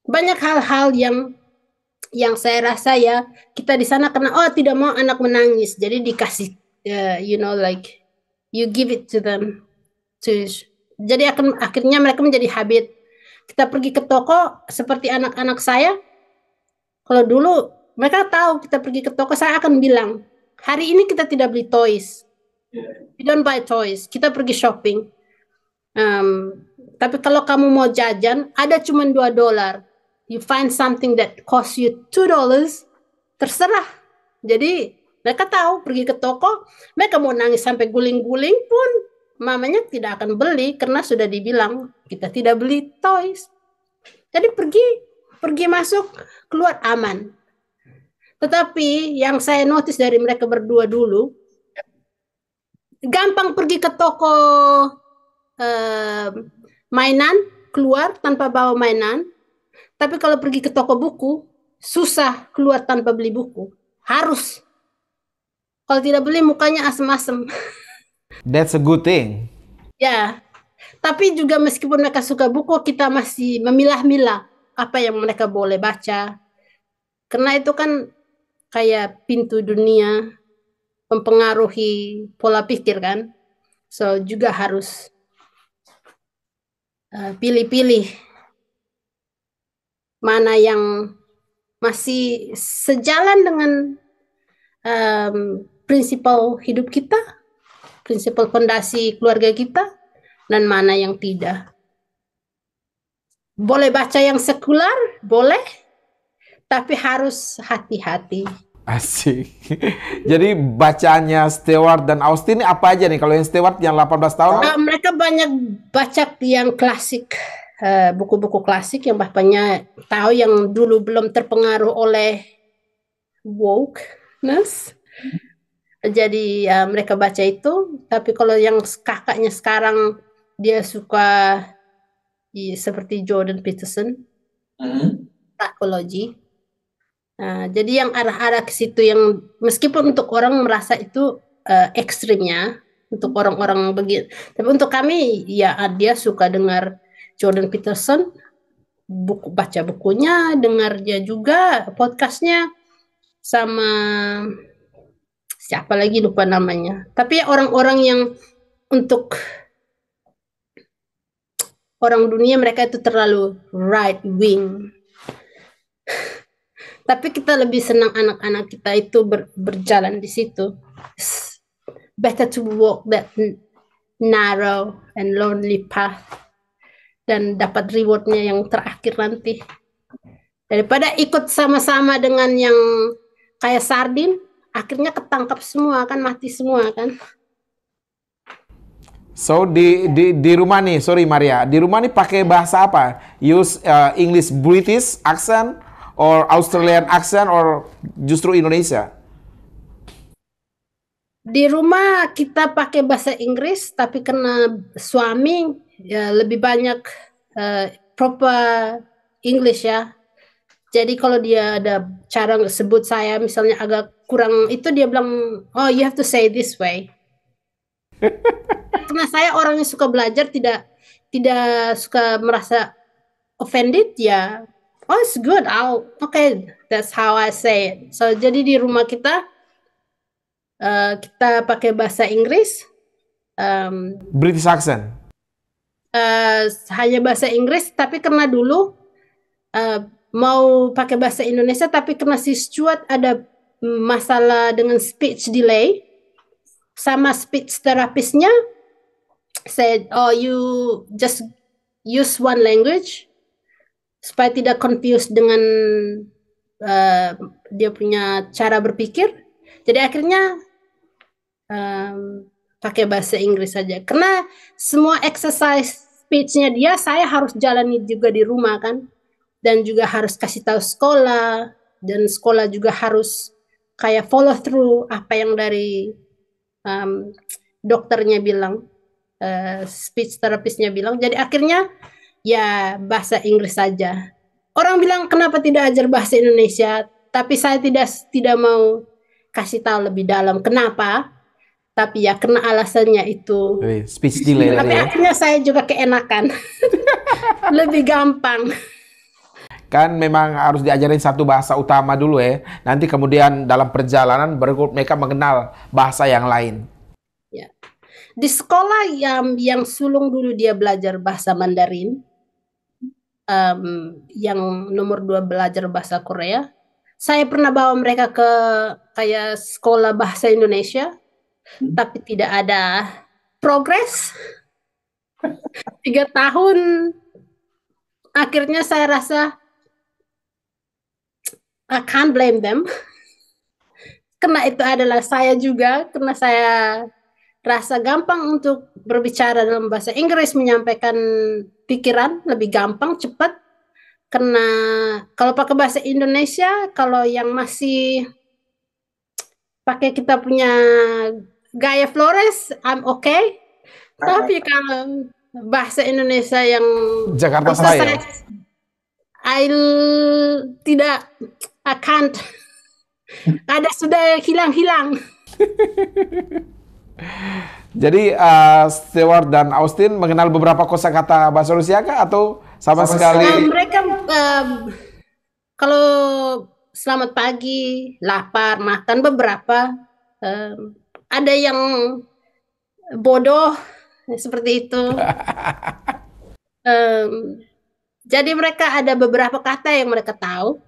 Banyak hal-hal yang saya rasa ya kita di sana karena tidak mau anak menangis, jadi dikasih like you give it to them. Jadi akhirnya mereka menjadi habit. Kita pergi ke toko seperti anak-anak saya. Kalau dulu mereka tahu kita pergi ke toko, saya akan bilang, hari ini kita tidak beli toys. We don't buy toys. Kita pergi shopping. Tapi kalau kamu mau jajan, ada cuma $2. You find something that cost you $2, terserah. Jadi mereka tahu pergi ke toko, mereka mau nangis sampai guling-guling pun mamanya tidak akan beli karena sudah dibilang kita tidak beli toys. Jadi pergi masuk keluar aman. Tetapi yang saya notice dari mereka berdua dulu, gampang pergi ke toko mainan, keluar tanpa bawa mainan. Tapi kalau pergi ke toko buku, susah keluar tanpa beli buku. Harus. Kalau tidak beli mukanya asem-asem. That's a good thing. Ya, tapi juga meskipun mereka suka buku, kita masih memilah-milah apa yang mereka boleh baca. Karena itu kan kayak pintu dunia, mempengaruhi pola pikir kan. So juga harus pilih-pilih mana yang masih sejalan dengan prinsipal hidup kita, prinsipal fondasi keluarga kita, dan mana yang tidak. Boleh baca yang sekular, boleh, tapi harus hati-hati. Asik. Jadi bacaannya Stewart dan Austin ini apa aja nih? Kalau yang Stewart yang 18 tahun? Mereka banyak baca yang klasik, buku-buku klasik yang bapaknya tahu, yang dulu belum terpengaruh oleh wokeness. Jadi mereka baca itu. Tapi kalau yang kakaknya sekarang, dia suka seperti Jordan Peterson, psikologi. Jadi yang arah-arah ke situ, yang meskipun untuk orang merasa itu ekstrimnya untuk orang-orang begitu, tapi untuk kami ya dia suka dengar Jordan Peterson, baca bukunya, dengar dia juga podcastnya, sama siapa lagi lupa namanya. Tapi ya orang-orang yang untuk orang dunia mereka itu terlalu right wing. Tapi kita lebih senang anak-anak kita itu berjalan di situ. Better to walk that narrow and lonely path dan dapat rewardnya yang terakhir nanti, daripada ikut sama-sama dengan yang kayak sardin, akhirnya ketangkap semua kan, mati semua kan. So di rumah nih, sorry Maria, di rumah nih pakai bahasa apa? Use English British accent or Australian accent or justru Indonesia? Di rumah kita pakai bahasa Inggris, tapi karena suami ya lebih banyak proper English ya. Jadi kalau dia ada cara sebut saya misalnya agak kurang itu, dia bilang, oh you have to say this way. Karena saya orang yang suka belajar, tidak suka merasa offended ya. Oh it's good, okay, that's how I say it. So jadi di rumah kita kita pakai bahasa Inggris, British accent. Hanya bahasa Inggris, tapi karena dulu mau pakai bahasa Indonesia, tapi karena si Stuart ada masalah dengan speech delay, sama speech terapisnya said, oh you just use one language supaya tidak confused dengan dia punya cara berpikir. Jadi akhirnya pakai bahasa Inggris saja. Karena semua exercise speech-nya dia saya harus jalani juga di rumah kan. Dan juga harus kasih tahu sekolah, dan sekolah juga harus kayak follow through apa yang dari dokternya bilang, speech therapistnya bilang. Jadi akhirnya ya bahasa Inggris saja. Orang bilang kenapa tidak ajar bahasa Indonesia, tapi saya tidak mau kasih tahu lebih dalam kenapa. Tapi ya karena alasannya itu. Speech delay Tapi tadi ya. akhirnya saya juga keenakan. Lebih gampang. Kan memang harus diajarin satu bahasa utama dulu ya. Nanti kemudian dalam perjalanan baru mereka mengenal bahasa yang lain. Ya. Di sekolah yang sulung dulu dia belajar bahasa Mandarin. Yang nomor 2 belajar bahasa Korea. Saya pernah bawa mereka ke kayak sekolah bahasa Indonesia. Tapi tidak ada progres. 3 tahun. Akhirnya saya rasa I can't blame them. Karena itu adalah saya juga. Karena saya rasa gampang untuk berbicara dalam bahasa Inggris, menyampaikan pikiran lebih gampang, cepat. Karena kalau pakai bahasa Indonesia, kalau yang masih pakai kita punya gaya Flores, I'm okay. Tapi kalau bahasa Indonesia yang Jakarta Style. I can't. Ada sudah hilang-hilang. Jadi Stewart dan Austin mengenal beberapa kosakata bahasa Rusia kah atau sama sekali? Mereka kalau selamat pagi, lapar, makan beberapa. Ada yang bodoh seperti itu. Jadi mereka ada beberapa kata yang mereka tahu.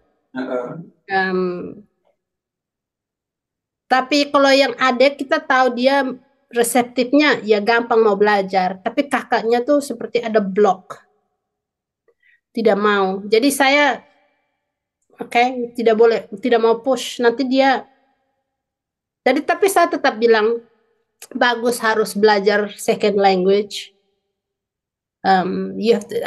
Tapi kalau yang adik kita tahu dia reseptifnya ya gampang mau belajar. Tapi kakaknya tuh seperti ada blok. Tidak mau. Jadi saya tidak boleh, tidak mau push. Nanti dia. Jadi tapi saya tetap bilang bagus harus belajar second language. You have to,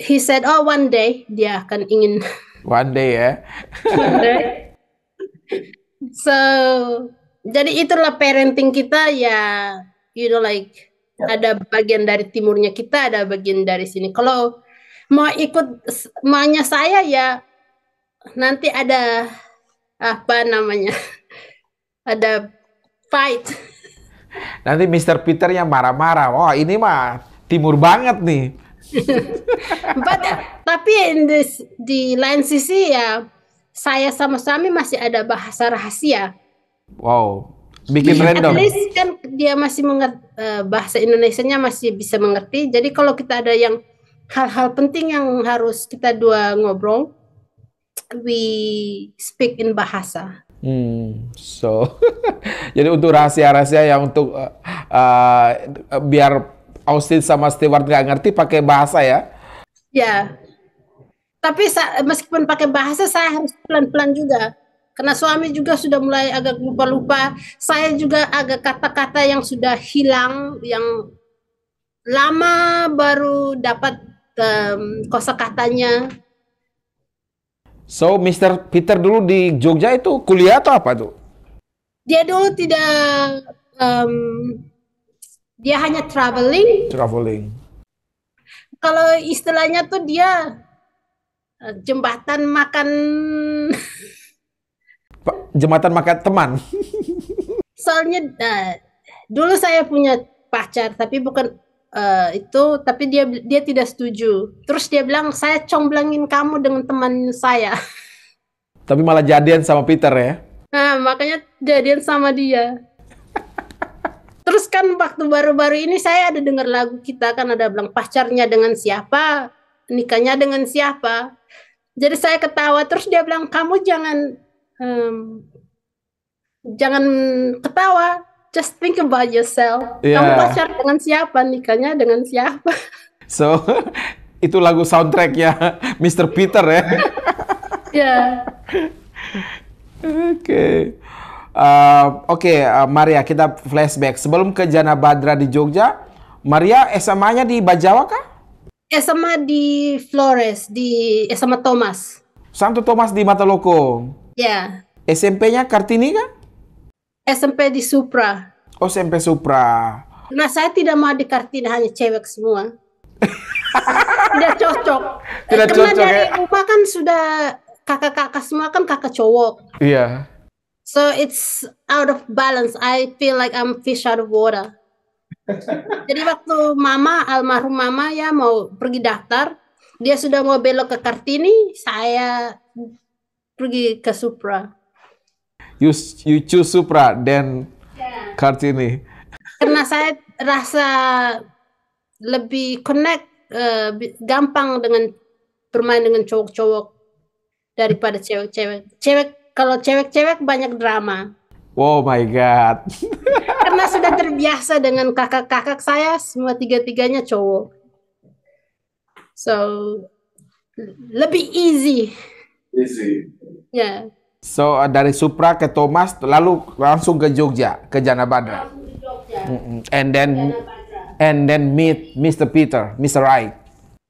he said, one day dia akan ingin. One day ya. One day. So, jadi itulah parenting kita ya, ada bagian dari timurnya kita, ada bagian dari sini. Kalau mau ikut maunya saya ya nanti ada apa namanya, ada fight. Nanti Mr. Peter yang marah-marah. Wah ini mah timur banget nih. Tapi di lain sisi ya saya sama suami masih ada bahasa rahasia. Wow, bikin random. At least kan dia masih bahasa Indonesianya masih bisa mengerti. Jadi kalau kita ada yang hal-hal penting yang harus kita dua ngobrol, we speak in bahasa. So, jadi untuk rahasia-rahasia yang untuk biar Austin sama Stewart nggak ngerti pakai bahasa ya? Ya. Tapi meskipun pakai bahasa saya harus pelan-pelan juga. Karena suami juga sudah mulai agak lupa-lupa. Saya juga agak kata-kata yang sudah hilang, yang lama baru dapat kosakatanya. So, Mr. Peter dulu di Jogja itu kuliah atau apa tuh? Dia dulu tidak, dia hanya traveling. Traveling. Kalau istilahnya tuh dia jembatan makan. Jembatan makan teman. Soalnya dulu saya punya pacar, tapi bukan itu, tapi dia tidak setuju. Terus dia bilang saya comblangin kamu dengan teman saya. Tapi malah jadian sama Peter ya? Nah makanya jadian sama dia. Terus kan waktu baru-baru ini saya ada dengar lagu kita kan ada bilang pacarnya dengan siapa, nikahnya dengan siapa. Jadi saya ketawa, terus dia bilang kamu jangan ketawa, just think about yourself. Kamu pacar dengan siapa, nikahnya dengan siapa. So, itu lagu soundtracknya Mr. Peter ya? Ya. Oke, Maria, kita flashback. Sebelum ke Jana Badra di Jogja, Maria SMA-nya di Bajawa kah? SMA di Flores, di SMA Thomas. Santo Thomas di Mataloko. Ya. SMP-nya Kartini kan? SMP di Supra. Oh, SMP Supra. Nah, saya tidak mau di Kartini hanya cewek semua. Tidak cocok. Tidak Karena cocok dari ya? rumah kan sudah kakak-kakak semua kan kakak cowok. Iya. So it's out of balance. I feel like I'm fish out of water. Jadi waktu mama, almarhum mama ya mau pergi daftar, dia sudah mau belok ke Kartini, saya pergi ke Supra. You choose Supra dan Kartini. Karena saya rasa lebih connect, gampang dengan bermain dengan cowok-cowok daripada cewek-cewek. Kalau cewek-cewek banyak drama. Oh my God. Karena sudah terbiasa dengan kakak-kakak saya, semua tiga-tiganya cowok. So, lebih easy. Ya. So dari Supra ke Thomas, lalu langsung ke Jogja, ke Janabadra. Langsung ke Jogja. And then meet Mr. Peter, Mr. Right.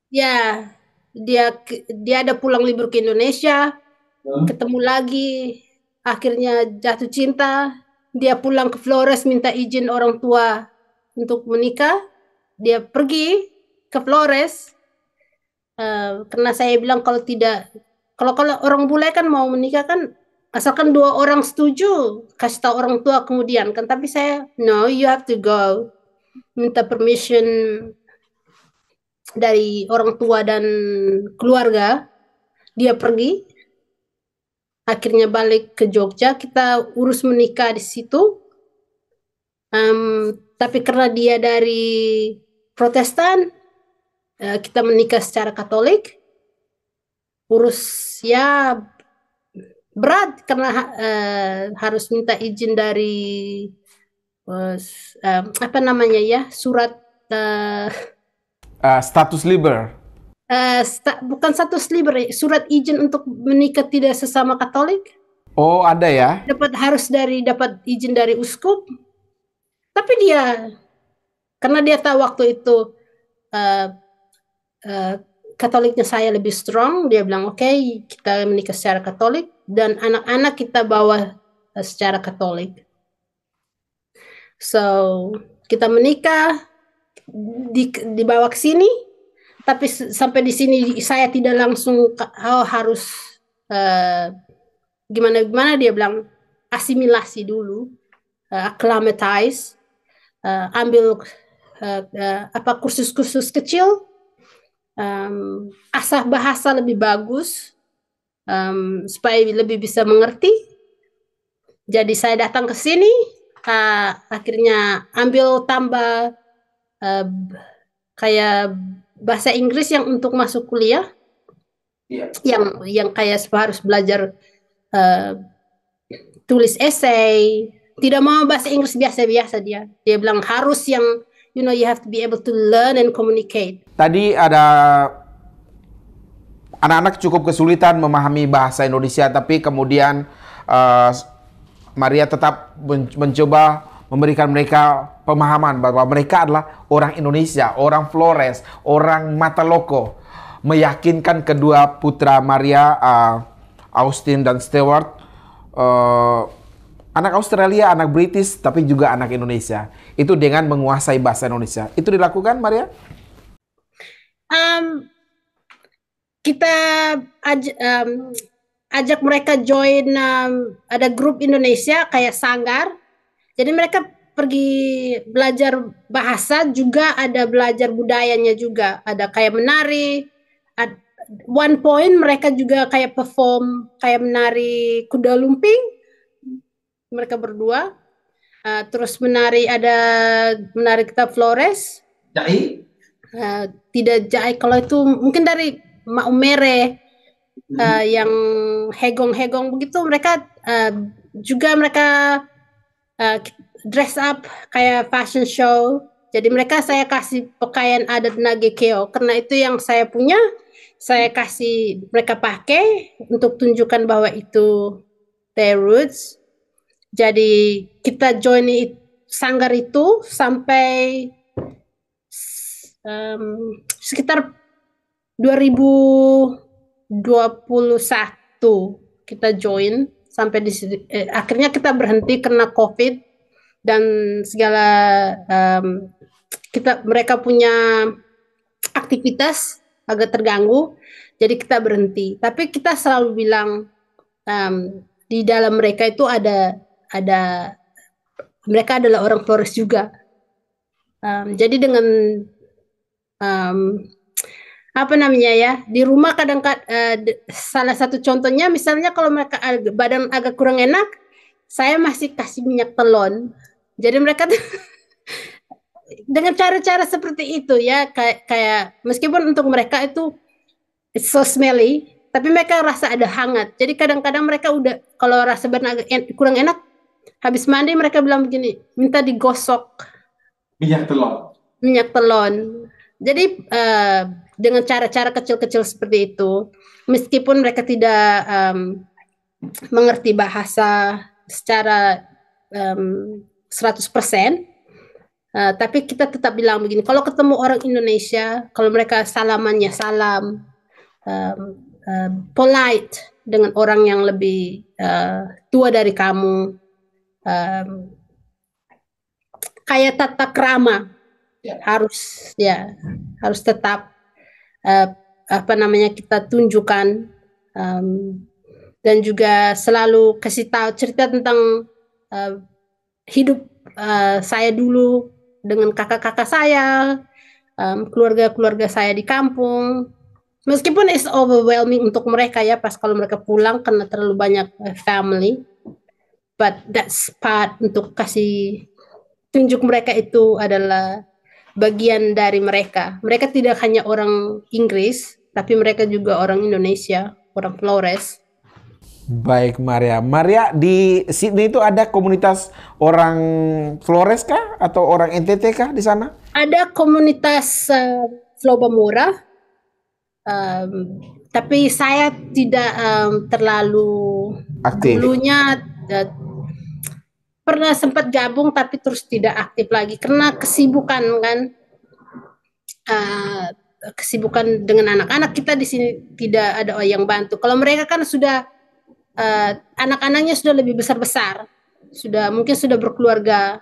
Ya, dia ada pulang libur ke Indonesia, ketemu lagi, akhirnya jatuh cinta. Dia pulang ke Flores minta izin orang tua untuk menikah. Dia pergi ke Flores karena saya bilang kalau orang bule kan mau menikah kan asalkan dua orang setuju, kasih tahu orang tua kemudian kan. Tapi saya no, you have to go, minta permission dari orang tua dan keluarga. Dia pergi, akhirnya balik ke Jogja, kita urus menikah di situ. Tapi karena dia dari Protestan, kita menikah secara Katolik. Urus ya berat karena harus minta izin dari apa namanya ya, surat Status liber. bukan status liber, surat izin untuk menikah tidak sesama Katolik. Oh, ada ya? Harus dapat izin dari uskup. Tapi dia karena dia tahu waktu itu Katoliknya saya lebih strong, dia bilang oke, kita menikah secara Katolik dan anak-anak kita bawa secara Katolik. So kita menikah, dibawa ke sini, tapi sampai di sini saya tidak langsung harus gimana dia bilang asimilasi dulu, acclimatize, ambil kursus-kursus kecil, asah bahasa lebih bagus supaya lebih bisa mengerti. Jadi saya datang ke sini, akhirnya ambil tambah kayak bahasa Inggris yang untuk masuk kuliah, yang kayak harus belajar tulis esai. Tidak mau bahasa Inggris biasa-biasa dia bilang harus yang you have to be able to learn and communicate. Tadi ada anak-anak cukup kesulitan memahami bahasa Indonesia, tapi kemudian Maria tetap mencoba memberikan mereka pemahaman bahwa mereka adalah orang Indonesia, orang Flores, orang Mataloko. Meyakinkan kedua putra Maria, Austin dan Stewart, anak Australia, anak British, tapi juga anak Indonesia. Itu dengan menguasai bahasa Indonesia. Itu dilakukan, Maria? Kita ajak mereka join, ada grup Indonesia kayak Sanggar. Jadi mereka pergi belajar bahasa, juga ada belajar budayanya juga. Ada kayak menari. One point mereka juga kayak perform, kayak menari kuda lumping. Mereka berdua. Terus menari kita Flores. Jai? Tidak jai, kalau itu mungkin dari Maumere, yang hegong-hegong begitu. Mereka juga dress up kayak fashion show. Jadi saya kasih pakaian adat Nagekeo karena itu yang saya punya. Saya kasih mereka pakai untuk tunjukkan bahwa itu their roots. Jadi kita join Sanggar itu sampai sekitar 2021 kita join. sampai akhirnya kita berhenti karena COVID dan segala mereka punya aktivitas agak terganggu, jadi kita berhenti. Tapi kita selalu bilang di dalam mereka itu ada mereka adalah orang Flores juga. Jadi dengan apa namanya ya, di rumah kadang-kadang salah satu contohnya misalnya kalau mereka badan agak kurang enak, saya masih kasih minyak telon. Jadi mereka dengan cara-cara seperti itu ya, kayak meskipun untuk mereka itu it's so smelly, tapi mereka rasa ada hangat. Jadi kadang-kadang mereka udah kalau rasa badan agak kurang enak, habis mandi mereka bilang begini, minta digosok minyak telon. Jadi dengan cara-cara kecil-kecil seperti itu, meskipun mereka tidak mengerti bahasa secara 100%, tapi kita tetap bilang begini, kalau ketemu orang Indonesia, kalau mereka salamannya salam, polite dengan orang yang lebih tua dari kamu, kayak tata krama, harus tetap apa namanya kita tunjukkan, dan juga selalu kasih tahu cerita tentang hidup saya dulu dengan kakak-kakak saya, keluarga-keluarga saya di kampung. Meskipun it's overwhelming untuk mereka ya pas kalau mereka pulang karena terlalu banyak family, but that's part untuk kasih tunjuk mereka itu adalah bagian dari mereka. Mereka tidak hanya orang Inggris, tapi mereka juga orang Indonesia, orang Flores. Baik Maria. Maria, di Sydney itu ada komunitas orang Flores kah? Atau orang NTT kah di sana? Ada komunitas Flobamura, tapi saya tidak terlalu aktif. Dulunya pernah sempat gabung tapi terus tidak aktif lagi karena kesibukan kan, kesibukan dengan anak-anak. Kita di sini tidak ada yang bantu. Kalau mereka kan sudah anak-anaknya sudah lebih besar-besar, mungkin sudah berkeluarga.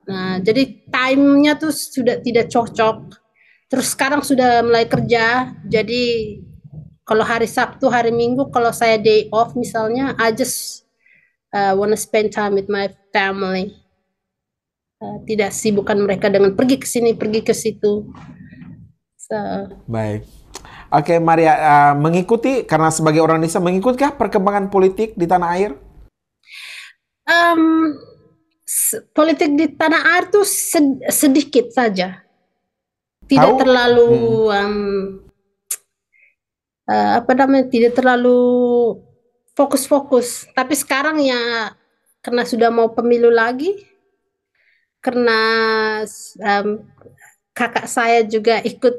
Nah, jadi time-nya tuh sudah tidak cocok. Terus sekarang sudah mulai kerja, jadi kalau hari Sabtu, hari Minggu, kalau saya day off misalnya, I just wanna spend time with my family. Tidak sibukkan mereka dengan pergi ke sini, pergi ke situ. Baik. Oke, Maria, mengikuti karena sebagai orang Indonesia, mengikutikah perkembangan politik di tanah air? Politik di tanah air tuh sedikit saja, tidak terlalu apa namanya, tidak terlalu fokus-fokus. Tapi sekarang ya karena sudah mau pemilu lagi, karena kakak saya juga ikut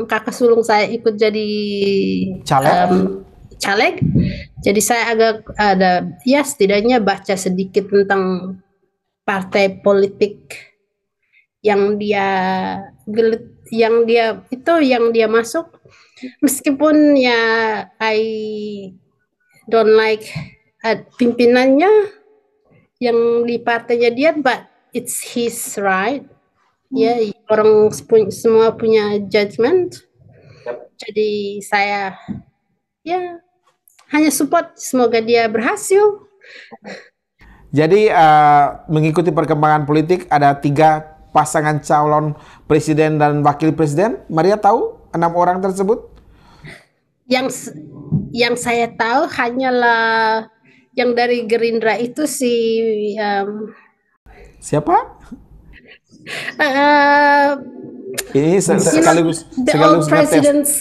kakak sulung saya ikut jadi caleg. Jadi saya agak setidaknya baca sedikit tentang partai politik yang dia masuk. Meskipun ya I don't like pimpinannya yang di partainya dia, but it's his right. Ya, orang semua punya judgment. Jadi saya hanya support, semoga dia berhasil. Jadi mengikuti perkembangan politik ada 3 pasangan calon presiden dan wakil presiden. Maria tahu 6 orang tersebut? Yang saya tahu hanyalah yang dari Gerindra itu siapa? Ini sekaligus the old president's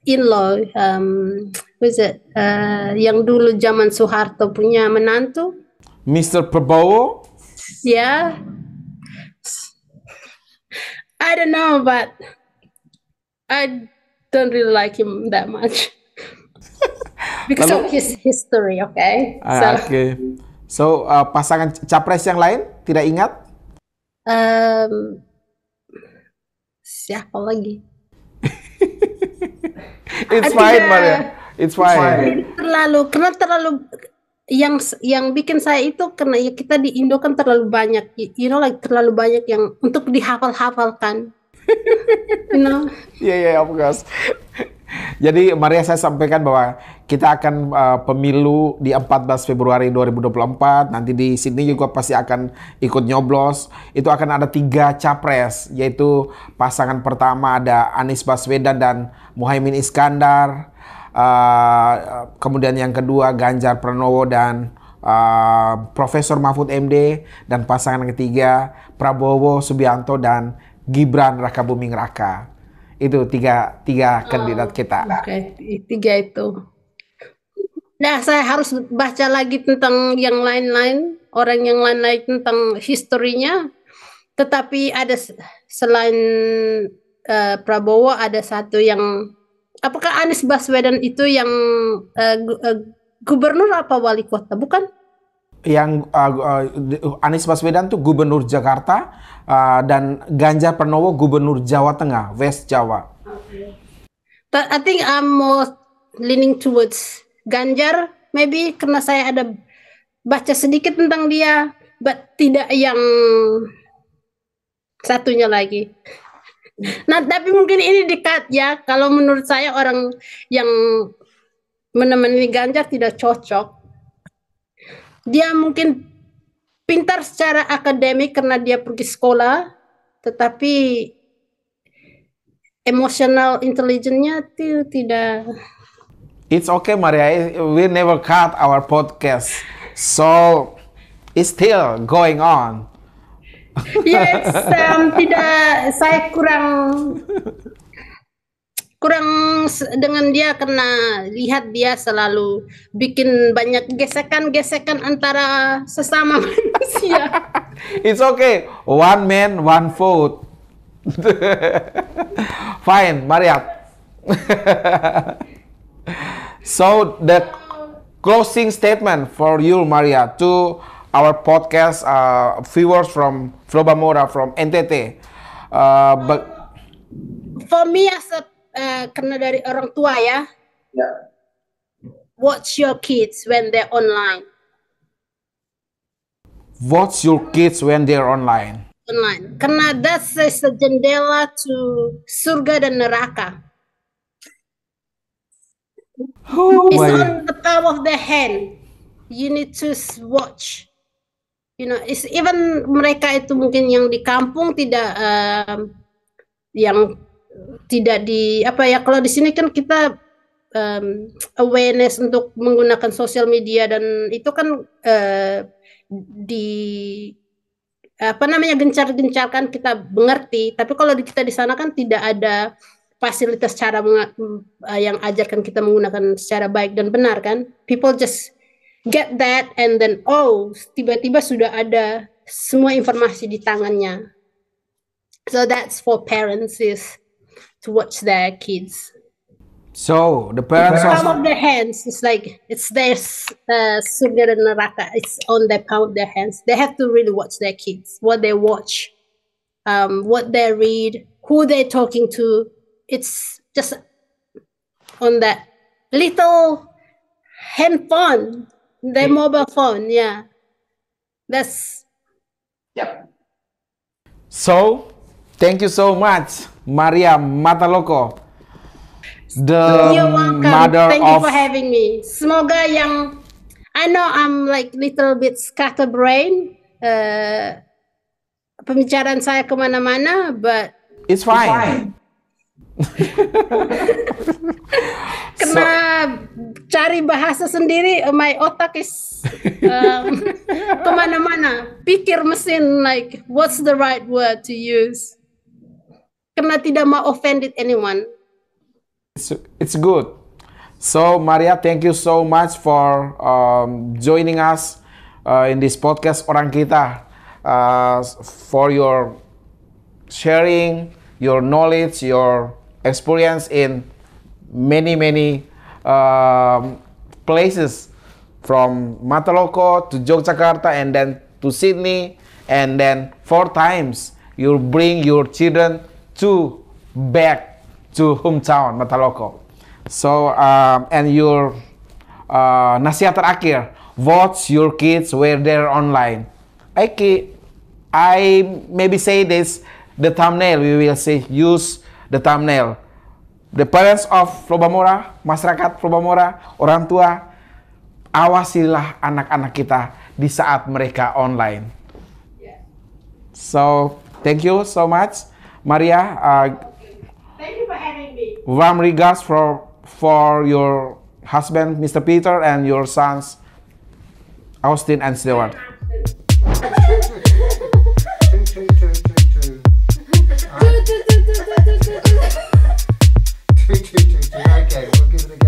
in-law, who's it? Yang dulu zaman Soeharto punya menantu, Mr. Prabowo. Yeah, I don't know, but I don't really like him that much because of his history. Okay. So pasangan capres yang lain tidak ingat? Siapa lagi? It's fine, Maria. It's fine. Karena terlalu yang bikin saya itu karena ya kita di Indo kan terlalu banyak, like terlalu banyak yang untuk dihafal-hafalkan. Iya, of course. Jadi Maria, saya sampaikan bahwa kita akan pemilu di 14 Februari 2024. Nanti di Sydney juga pasti akan ikut nyoblos. Itu akan ada 3 capres, yaitu pasangan pertama ada Anies Baswedan dan Muhaimin Iskandar. Kemudian yang kedua Ganjar Pranowo dan Profesor Mahfud MD, dan pasangan ketiga Prabowo Subianto dan Gibran Rakabuming Raka. Itu tiga kandidat kita. Oke, 3 itu. Nah, saya harus baca lagi tentang yang lain-lain, orang yang lain-lain tentang historinya. Tetapi ada selain Prabowo ada satu yang, apakah Anies Baswedan itu yang gubernur apa wali kota? Bukan? Yang Anies Baswedan tuh gubernur Jakarta, dan Ganjar Pranowo gubernur Jawa Tengah, West Jawa. I think I'm more leaning towards Ganjar, maybe karena saya ada baca sedikit tentang dia, but tidak yang satunya lagi. Nah, tapi mungkin ini dekat ya. Kalau menurut saya orang yang menemani Ganjar tidak cocok. Dia mungkin pintar secara akademik karena dia pergi sekolah, tetapi emotional intelligence-nya tidak. It's okay, Maria. We never cut our podcast, so it's still going on. Yes, tidak. Saya kurang dengan dia karena lihat dia selalu bikin banyak gesekan-gesekan antara sesama manusia. It's okay. One man, one vote. Fine, Maria. So the closing statement for you, Maria, to our podcast viewers from Flobamora, from NTT. But for me as a karena dari orang tua ya, watch your kids when they're online. Watch your kids when they're online. Karena that's the jendela to surga dan neraka. It's on the palm of the hand. You need to watch. It's even mereka itu mungkin yang di kampung tidak yang tidak di kalau di sini kan kita awareness untuk menggunakan sosial media dan itu kan gencar-gencarkan kita mengerti, tapi kalau kita di sana kan tidak ada fasilitas cara yang ajarkan kita menggunakan secara baik dan benar kan. People just get that and then tiba-tiba sudah ada semua informasi di tangannya. So that's for parents is to watch their kids. So the parents palm of their hands. It's like it's their surga dan neraka. It's on the palm of their hands. They have to really watch their kids, what they watch, what they read, who they're talking to. It's just on that little handphone, their mobile phone. Yeah, that's. Yep. So, thank you so much, Maria Mataloko, You're welcome. Thank you for having me. Semoga I know I'm like little bit scatterbrain. Pembicaraan saya kemana-mana, but it's fine. Kena cari bahasa sendiri, my otak is kemana-mana. Pikir mesin like what's the right word to use. Karena tidak mau offended anyone. It's good. So Maria, thank you so much for joining us in this podcast Orang Kita, for your sharing your knowledge, your experience in many places, from Mataloko to Yogyakarta and then to Sydney, and then 4 times you bring your children back to hometown Mataloko. So and your nasihat terakhir, watch your kids where they're online. I maybe say this, the thumbnail, we will say use the thumbnail. The parents of Probamora, masyarakat Probamora, orang tua, awasilah anak-anak kita di saat mereka online. So, thank you so much, Maria. Thank you for having me. Warm regards for your husband, Mr. Peter, and your sons, Austin and Stewart. Okay, we'll give it a go.